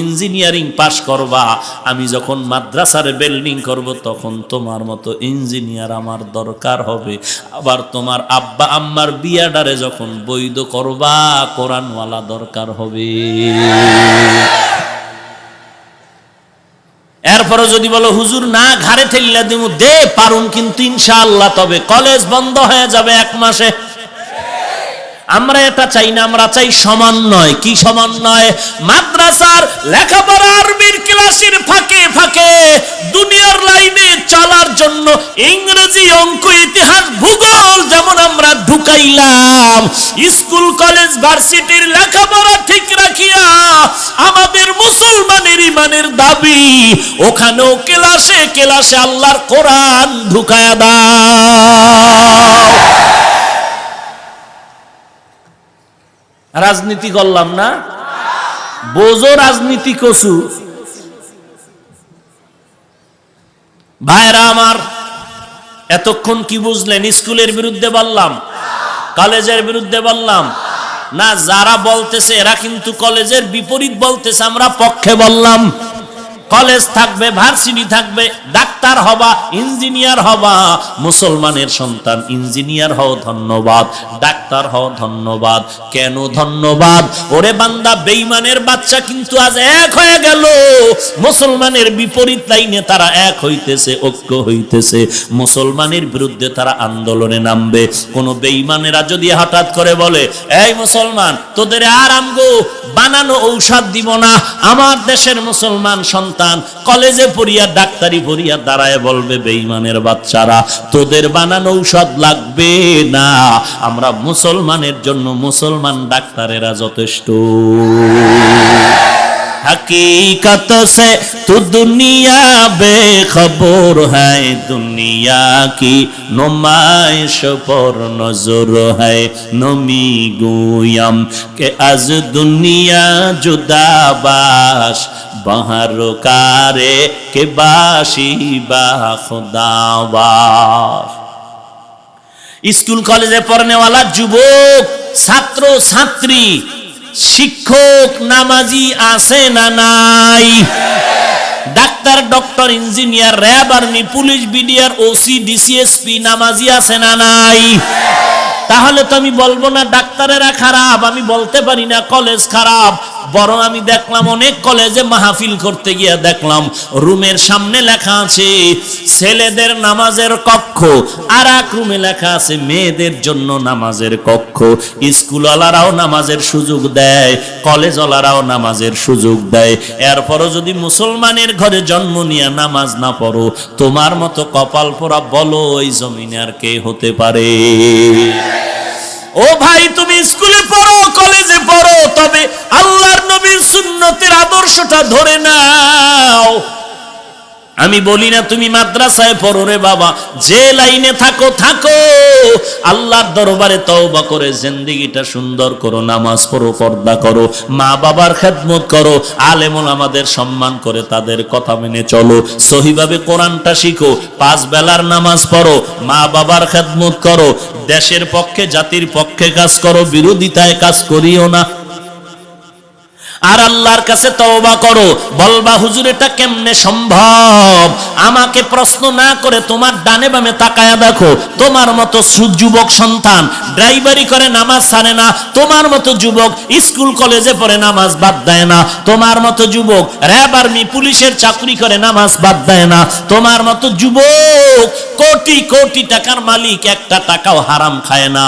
ইঞ্জিনিয়ারিং পাশ করবা। আমি যখন মাদ্রাসার বিল্ডিং করব তখন তোমার মতো ইঞ্জিনিয়ার আমার দরকার হবে। আবার তোমার আব্বা আম্মার বিয়াডারে যখন বৈধ করবা কোরআনওয়ালা দরকার হবে। এরপরে যদি বলো হুজুর না ঘাড়ে ঠেললা দিমু, দে পারুম কিন্তু ইনশাআল্লাহ, তবে কলেজ বন্ধ হয়ে যাবে 1 মাসে। আমরা এটা চাই না, আমরা চাই সমন্বয়। কি সমন্বয়? মাদ্রাসার লেখাপড়া আরবির ক্লাসের ফাঁকে ফাঁকে দুনিয়ার লাইনে চলার জন্য ইংরেজি, অঙ্ক, ইতিহাস, ভূগোল যেমন আমরা ঢুকাইলাম, স্কুল, কলেজ, ভার্সিটির লেখাপড়া ঠিক রাখিয়া আমাদের মুসলমানের ইমানের দাবি ওখানেও ক্লাসে ক্লাসে আল্লাহর কোরআন ঢুকায়া দাও। রাজনীতি করলাম না, বোঝো রাজনীতি কসু। ভাইরা আমার, এতক্ষণ কি বুঝলেন? স্কুলের বিরুদ্ধে বললাম, কলেজের বিরুদ্ধে বললাম না, যারা বলতেছে এরা কিন্তু কলেজের বিপরীত বলতেছে, আমরা পক্ষে বললাম। কলেজ থাকবে, ভার্সিটি থাকবে, ডাক্তার হবা, ইঞ্জিনিয়ার হবা, মুসলমানের সন্তান ইঞ্জিনিয়ার হও, ধন্যবাদ, ডাক্তার হও, ধন্যবাদ। কেন ধন্যবাদ? ওরে বান্দা, বেঈমানের বাচ্চা কিন্তু আজ এক হয়ে গেল, মুসলমানের বিপরীত লাইনে তারা এক হইতেছে, ঐক্য হইতেছে, মুসলমানের বিরুদ্ধে তারা আন্দোলনে নামবে। কোন বেঈমানেরা যদি হঠাৎ করে বলে, এই মুসলমান, তোদের আর আমগো বানানো ঔষধ দিব না, আমার দেশের মুসলমান সন্তান কলেজে পড়িয়া, ডাক্তারি পড়িয়া দাঁড়ায় বলবে, বেঈমানের বাচ্চারা, তোদের বানানো ঔষধ লাগবে না, আমরা মুসলমানের জন্য মুসলমান ডাক্তারেরা যথেষ্ট। हकीकत से तो दुनिया बेखबर है, दुनिया की नुमाइश पर नजर है, नमी गुयम के आज दुनिया जुदा बाश, बाहर कारे के बाशी बा खुदाबाश। स्कूल कॉलेजे पढ़ने वाला युवक, छात्र छात्री, শিক্ষক, নামাজি আছে না নাই? Doctor, doctor, engineer, RAB, army, police, BDR, OC, DC SP নামাজি আছে না নাই? তাহলে তো আমি বলবো না ডাক্তারেরা খারাপ, আমি বলতে পারি না কলেজ খারাপ। বরং আমি দেখলাম অনেক কলেজে মাহফিল করতে গিয়ে দেখলাম রুমের সামনে লেখা আছে ছেলেদের নামাজের কক্ষ, আর এক রুমে লেখা আছে মেয়েদের জন্য নামাজের কক্ষ। স্কুলওয়ালারাও নামাজের সুযোগ দেয়, কলেজওয়ালারাও নামাজের সুযোগ দেয়। এরপরও যদি মুসলমানের ঘরে জন্ম নিয়ে নামাজ না পড়ো, তোমার মতো কপাল পোড়া বলো ওই জমিনে আর কে হতে পারে? ও ভাই, তুমি স্কুলে পড়ো, কলেজে পড়ো, তবে আল্লাহর নবীর সুন্নতের আদর্শটা ধরে নাও। আমি বলি না তুমি মাদ্রাসায় পড়ো রে বাবা, যে লাইনে থাকো থাকো, আল্লাহর দরবারে তওবা করে জিন্দেগিটা সুন্দর করো, নামাজ পড়ো, পর্দা করো, মা বাবার খেদমত করো, আলেম ওলামাদের সম্মান করে তাদের কথা মেনে চলো, সহিভাবে কোরআনটা শিখো, 5 বেলার নামাজ পড়ো, মা বাবার খেদমত করো, দেশের পক্ষে জাতির পক্ষে কাজ করো, বিরোধিতায় কাজ করিও না। আর আল্লাহর কাছে তওবা করো। বলবা হুজুর এটা কেমনে সম্ভব? আমাকে প্রশ্ন না করে তোমার ডানে বামে তাকায়া দেখো, তোমার মতো যুবক সন্তান ড্রাইভারি করে নামাজ ছাড়ে না, তোমার মতো যুবক স্কুল কলেজে পড়ে নামাজ বাদ দেয় না, তোমার মতো যুবক র্যাব আর্মি পুলিশের চাকরি করে নামাজ বাদ দেয় না, তোমার মতো যুবক কোটি কোটি টাকার মালিক একটা টাকাও হারাম খায় না,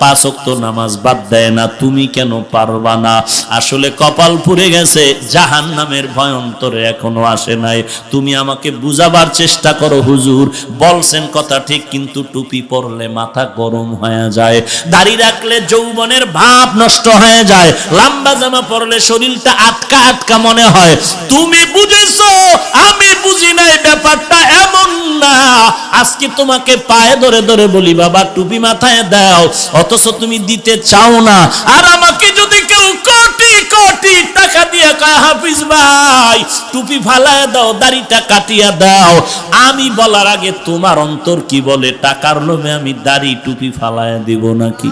5 ওয়াক্ত নামাজ বাদ দেয় না, তুমি কেন পারবা না? আসলে কপাল পুড়ে গেছে, জাহান্নামের ভয় অন্তরে এখনো আসে নাই। তুমি আমাকে বুঝাবার চেষ্টা করো হুজুর, বলছেন কথা ঠিক, কিন্তু টুপি পরলে মাথা গরম হয়ে যায়, দাড়ি রাখলে যৌবনের ভাব নষ্ট হয়ে যায়, লম্বা জামা পরলে শরীরটা আটকা আটকা মনে হয়। তুমি বুঝেছো, আমি বুঝি নাই, ব্যাপারটা এমন না। আজকে তোমাকে পায়ে ধরে ধরে বলি বাবা টুপি মাথায় দাও, অথচ তুমি দিতে চাও না। আর আমাকে যদি কেউ কোটি কোটি টাকা দিয়ে কয় হাফিজ ভাই টুপি ফালায় দাও, দাড়িটা কাটিয়া দাও, আমি বলার আগে তোমার অন্তর কি বলে? টাকার লোভে আমি দাড়ি টুপি ফালায় দিব নাকি?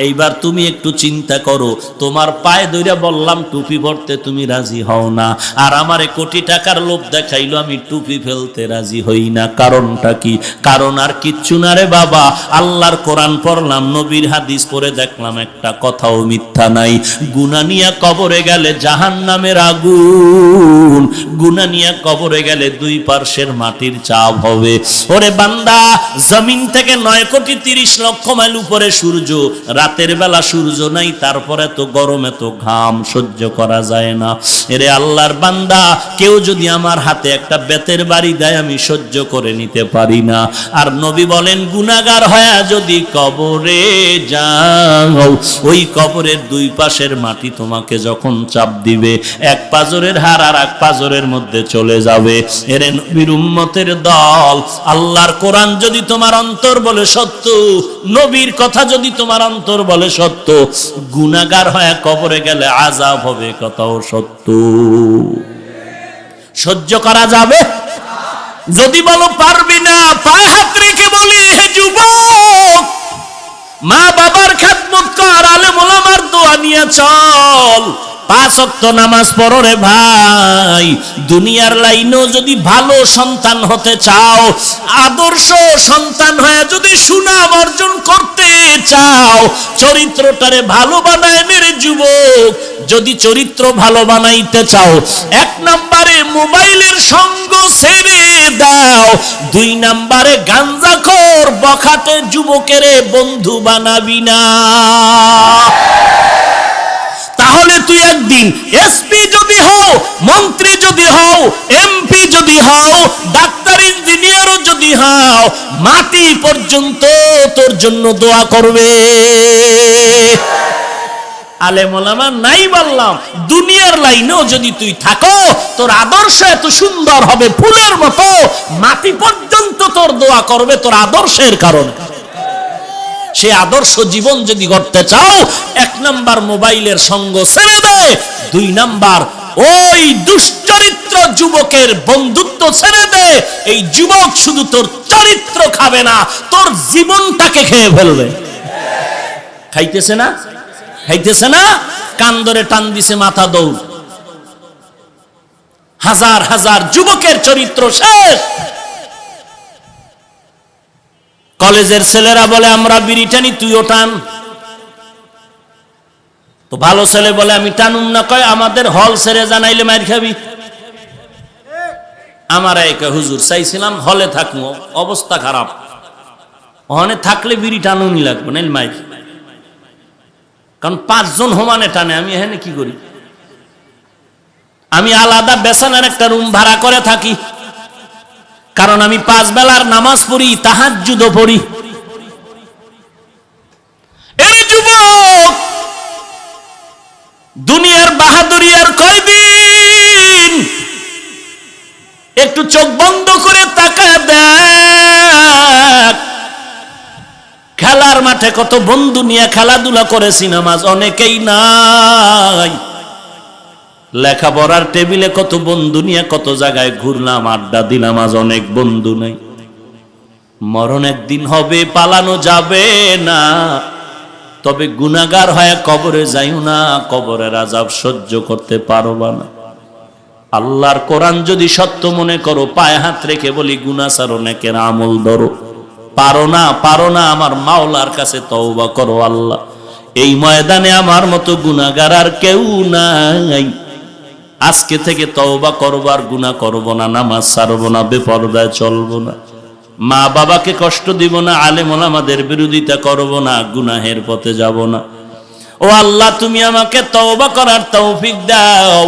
এইবার তুমি একটু চিন্তা করো, তোমার পায়ে ধরে বললাম টুপি পরতে, তুমি রাজি হও না, আর আমারে কোটি টাকার লোভ দেখাইলো আমি টুপি ফেলতে রাজি হই না। কারণটা কি? কারণ আর কিচ্ছু না রে বাবা, আল্লাহর কোরআন পড়লাম, নবীর হাদিস পড়ে দেখলাম একটা কথাও মিথ্যা নাই। গুনাহ নিয়ে কবরে গেলে জাহান্নামের আগুন, গুনাহ নিয়ে কবরে গেলে 2 পার্শ্বের মাটির চাপ হবে। ওরে বান্দা, জমিন থেকে 9,30,00,000 মাইল উপরে সূর্য, রাতের বেলা সূর্য নাই, তারপরে তো গরমে তো ঘাম সহ্য করা যায় না। এরে আল্লাহর বান্দা, কেউ যদি আমার হাতে একটা বেতের বাড়ি দেয় আমি সহ্য করে নিতে পারি না। আর নবী বলেন গুনাহগার হয়ে যদি কবরে যাও, ওই কবরের 2 পাশের মাটি তোমাকে যখন চাপ দিবে, এক পাজরের হাড় আর এক পাজরের মধ্যে চলে যাবে। এরে নবীর উম্মতের দল, আল্লাহর কোরআন যদি তোমার অন্তর বলে সত্য, নবীর কথা যদি তোমার অন্তর বলে সত্য, গুনাহগার হয়ে কবরে গেলে আযাব হবে, কথাও সত্য। সহ্য করা যাবে? যদি বলো পারবি না, পায়ে হাত রেখে বলি হে যুবক, মা বাবার খেদমত কর, আলেম ওলামার দোয়া নিয়ে চল, 5 ওয়াক্ত নামাজ পড়ো রে ভাই। দুনিয়ার লাইনেও যদি ভালো সন্তান হতে চাও, আদর্শ সন্তান হয়ে যদি সুনাম অর্জন করতে চাও, চরিত্রটারে ভালো বানায় মেরে যুবক, যদি চরিত্র ভালো বানাইতে চাও, 1 নম্বরে মোবাইলের সঙ্গ ছেড়ে দাও, 2 নম্বরে গাঞ্জাখোর বখাটে যুবকের বন্ধু বানাবি না। তাহলে তুই একদিন এসপি যদি হও, মন্ত্রী যদি হও, এমপি যদি হও, ডাক্তার ইঞ্জিনিয়ারও যদি হও, মাটি পর্যন্ত তোর জন্য দোয়া করবে। আলেম ওলামা নাই বললাম, দুনিয়ার লাইনেও যদি তুই থাকো, তোর আদর্শ এত সুন্দর হবে ফুলের মতো, মাটি পর্যন্ত তোর দোয়া করবে তোর আদর্শের কারণে। সে আদর্শ জীবন যদি গড়তে চাও, 1 নাম্বার মোবাইলের সঙ্গ ছেড়ে দে, 2 নাম্বার ওই দুশ্চরিত্র যুবকের বন্ধুত্ব ছেড়ে দে। এই যুবক শুধু তোর চরিত্র খাবে না, তোর জীবনটাকে খেয়ে ফেলবে। খাইতেছে না? খাইতেছে না? কান ধরে টান দিছে, মাথা দৌড়। হাজার হাজার যুবকের চরিত্র শেষ। কলেজের ছেলেরা বলে আমরা বিড়ি টানি, তুইও টান। তো ভালো ছেলে বলে আমি টানুম না, কয় আমাদের হল ছেড়ে জানাইলে মার খাবি। আমার এক হুজুর চাইছিলাম হলে থাকবো, অবস্থা খারাপ, ওখানে থাকলে বিড়ি টানুনি লাগবে না মাইর, কারণ 5 জন সমানে টানে, আমি এখানে কি করি? আমি আলাদা বেসানের একটা রুম ভাড়া করে থাকি, কারণ আমি 5 বেলার নামাজ পড়ি, তাহাজ্জুদও পড়ি। এই যুবক, দুনিয়ার বাহাদুরি আর কয়দিন? একটু চোখ বন্ধ করে তাকায় দেখ, খেলার মাঠে কত বন্ধু নিয়ে খেলাধুলা করেছি, নামাজ অনেকেই নাই। লেখাপড়ার টেবিলে কত বন্ধু নিয়ে কত জায়গায় ঘুরলাম, আড্ডা দিলাম, আজ অনেক বন্ধু নাই। মরণ একদিন হবে, পালানো যাবে না। তবে গুনাহগার হয়ে কবরে যাইও না, কবরের আযাব সহ্য করতে পারবা না। আল্লাহর কোরআন যদি সত্য মনে করো, পায়ে হাত রেখে বলি গুনাহ ছাড়ো, নেকের আমল ধরো। পারো না, আমার মাওলার কাছে তওবা করো। আল্লাহ, এই ময়দানে আমার মতো গুনাহগার আর কেউ নাই, আজকে থেকে তওবা করবো, আর গুনাহ করবো না, নামাজ ছাড়বো না, বেপরদায় চলবো না, মা বাবাকে কষ্ট দিব না, আলেম ওলামাদের বিরোধিতা করব না, গুনাহের পথে যাব না। ও আল্লাহ, তুমি আমাকে তওবা করার তৌফিক দাও।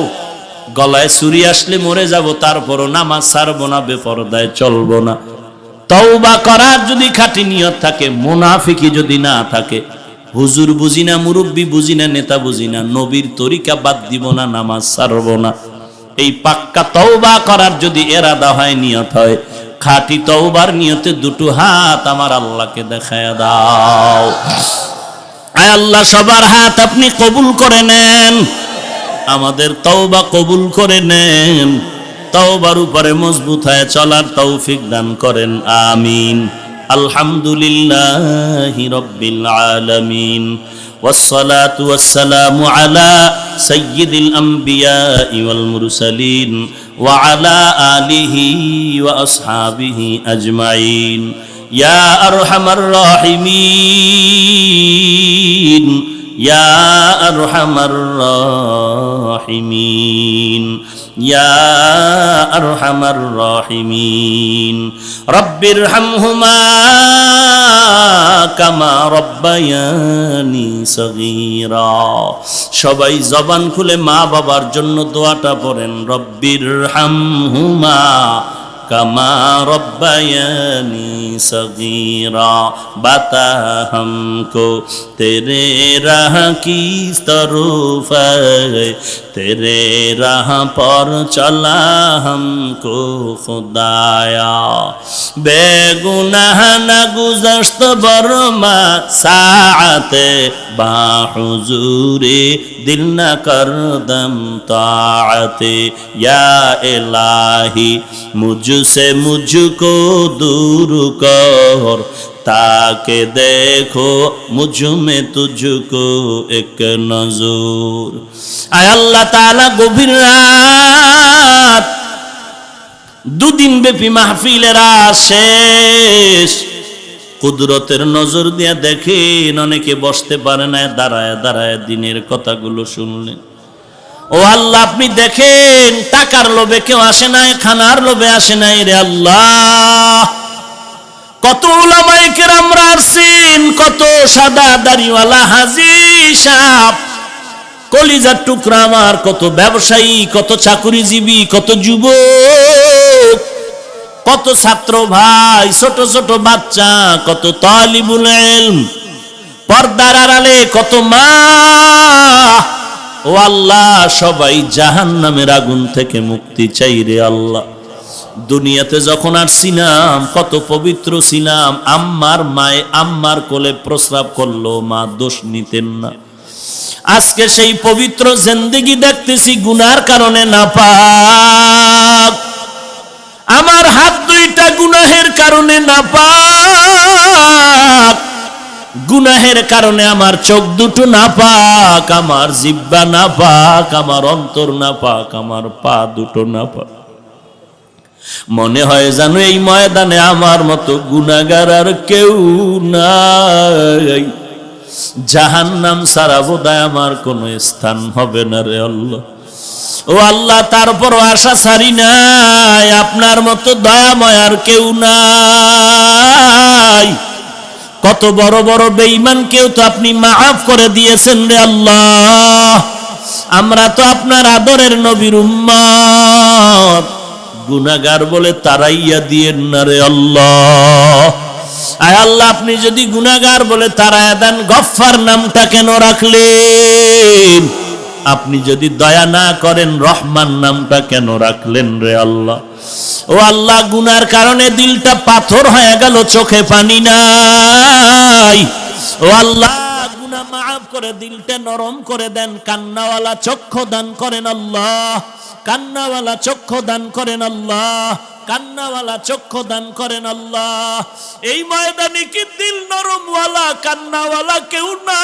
গলায় ছুরি আসলে মরে যাব, তারপরও নামাজ ছাড়বো না, বেপরদায় চলবো না। তওবা করার যদি খাঁটি নিয়ত থাকে, মুনাফিকি যদি না থাকে, হুজুর বুঝি না, মুরব্বী বুঝি না, নেতা বুঝি না, নবীর তরিকা বাদ দিব না, নামাজ ছাড়বো না, এই পাক্কা তওবা করার যদি এরাদা হয়, নিয়ত হয়, খাঁটি তওবার নিয়তে দুটো হাত আমার আল্লাহকে দেখায় দাও। আয় আল্লাহ, সবার হাত আপনি কবুল করে নেন, আমাদের তওবা কবুল করে নেন, তওবার উপরে মজবুত হয়ে চলার তৌফিক দান করেন, আমিন। আলহামদুলিল্লাহি রাব্বিল আলামিন, والصلاة والسلام على سيد الأنبياء والمرسلين وعلى آله وأصحابه أجمعين يا أرحم الراحمين يا أرحم الراحمين يا أرحم الراحمين رب ارحمهما কামা রব্বায়ানি সগীরা। সবাই জবান খুলে মা বাবার জন্য দোয়াটা পড়েন, রব্বিরহামহুমা কামা রব্বায়ানি সগীরা, বাতা হামকো তেরে রাহ কি তরফ है, तेरे राह पर चला हमको खुदाया, बेगुनाह न गुज़श्त बरमा साअते बाहुजूरे दिल न करदम ताअते, या इलाही मुझसे मुझको दूर कर, ताके देखो मुझ में तुझको एक नजर। आय अल्लाह ताआला गभीर रात, দুদিন ব্যাপী মাহফিলের শেষ, কুদরতের নজর দিয়া দেখেন অনেকে বসতে পারে না, দাঁড়ায় দাঁড়ায় দিনের কথাগুলো শুনলেন। ও আল্লাহ, আপনি দেখেন টাকার লোভে কেউ আসে নাই, খানার লোভে আসে নাই রে আল্লাহ। কত উলামায়ে কেরামরা আসছেন, কত সাদা দাড়িওয়ালা হাজী সাহেব, কলিজার টুকরা আমার, কত ব্যবসায়ী, কত চাকুরিজীবী, কত যুবক, কত ছাত্র ভাই, ছোট ছোট বাচ্চা, কত তালিবুল ইলম, পর্দার আড়ালে কত মা। ও আল্লাহ, সবাই জাহান্নামের আগুন থেকে মুক্তি চাই রে আল্লাহ। দুনিয়াতে যখন আসছিলাম কত পবিত্র ছিলাম, আম্মার মায়ে আম্মার কোলে প্রস্রাব করলো, মা দোষ নিতেন না। আজকে সেই পবিত্র জিন্দেগি দেখতেছি গুনার কারণে নাপাক, আমার হাত দুইটা গুনাহের কারণে নাপাক, গুনাহের কারণে আমার চোখ দুটো নাপাক, আমার জিহ্বা নাপাক, আমার অন্তর নাপাক, আমার পা দুটো নাপাক। মনে হয় জানো এই ময়দানে আমার মতো গুনাহগার আর কেউ নাই, জাহান্নাম ছাড়া বোধহয় আমার কোনো স্থান হবে না রে আল্লাহ। ও আল্লাহ, তারপরও আশা ছাড়ি নাই, আপনার মতো দয়াময় আর কেউ নাই। কত বড় বড় বেঈমান কেউ তো আপনি মাফ করে দিয়েছেন রে আল্লাহ। আমরা তো আপনার আদরের নবীর উম্মত, গুনাহগার বলে তারাইয়া দিয়েন না রে আল্লাহ। আয় আল্লাহ, আপনি যদি গুনাহগার বলে তারাইয়া দেন, গফফার নামটা কেন রাখলেন? আপনি যদি দয়া না করেন, রহমান নামটা কেন রাখলেন রে আল্লাহ? ও আল্লাহ, গুনার কারণে দিলটা পাথর হয়ে গেল, চোখে পানি নাই। ও আল্লাহ, গুনাহ মাফ করে দিলটা নরম করে দেন, কান্নাওয়ালা চক্ষু দান করেন আল্লাহ, কান্নাওয়ালা চক্ষু দান করেন আল্লাহ, কান্নাওয়ালা চক্ষু দান করেন আল্লাহ। এই ময়দানে কি দিল নরমওয়ালা কান্নাওয়ালা কেউ না?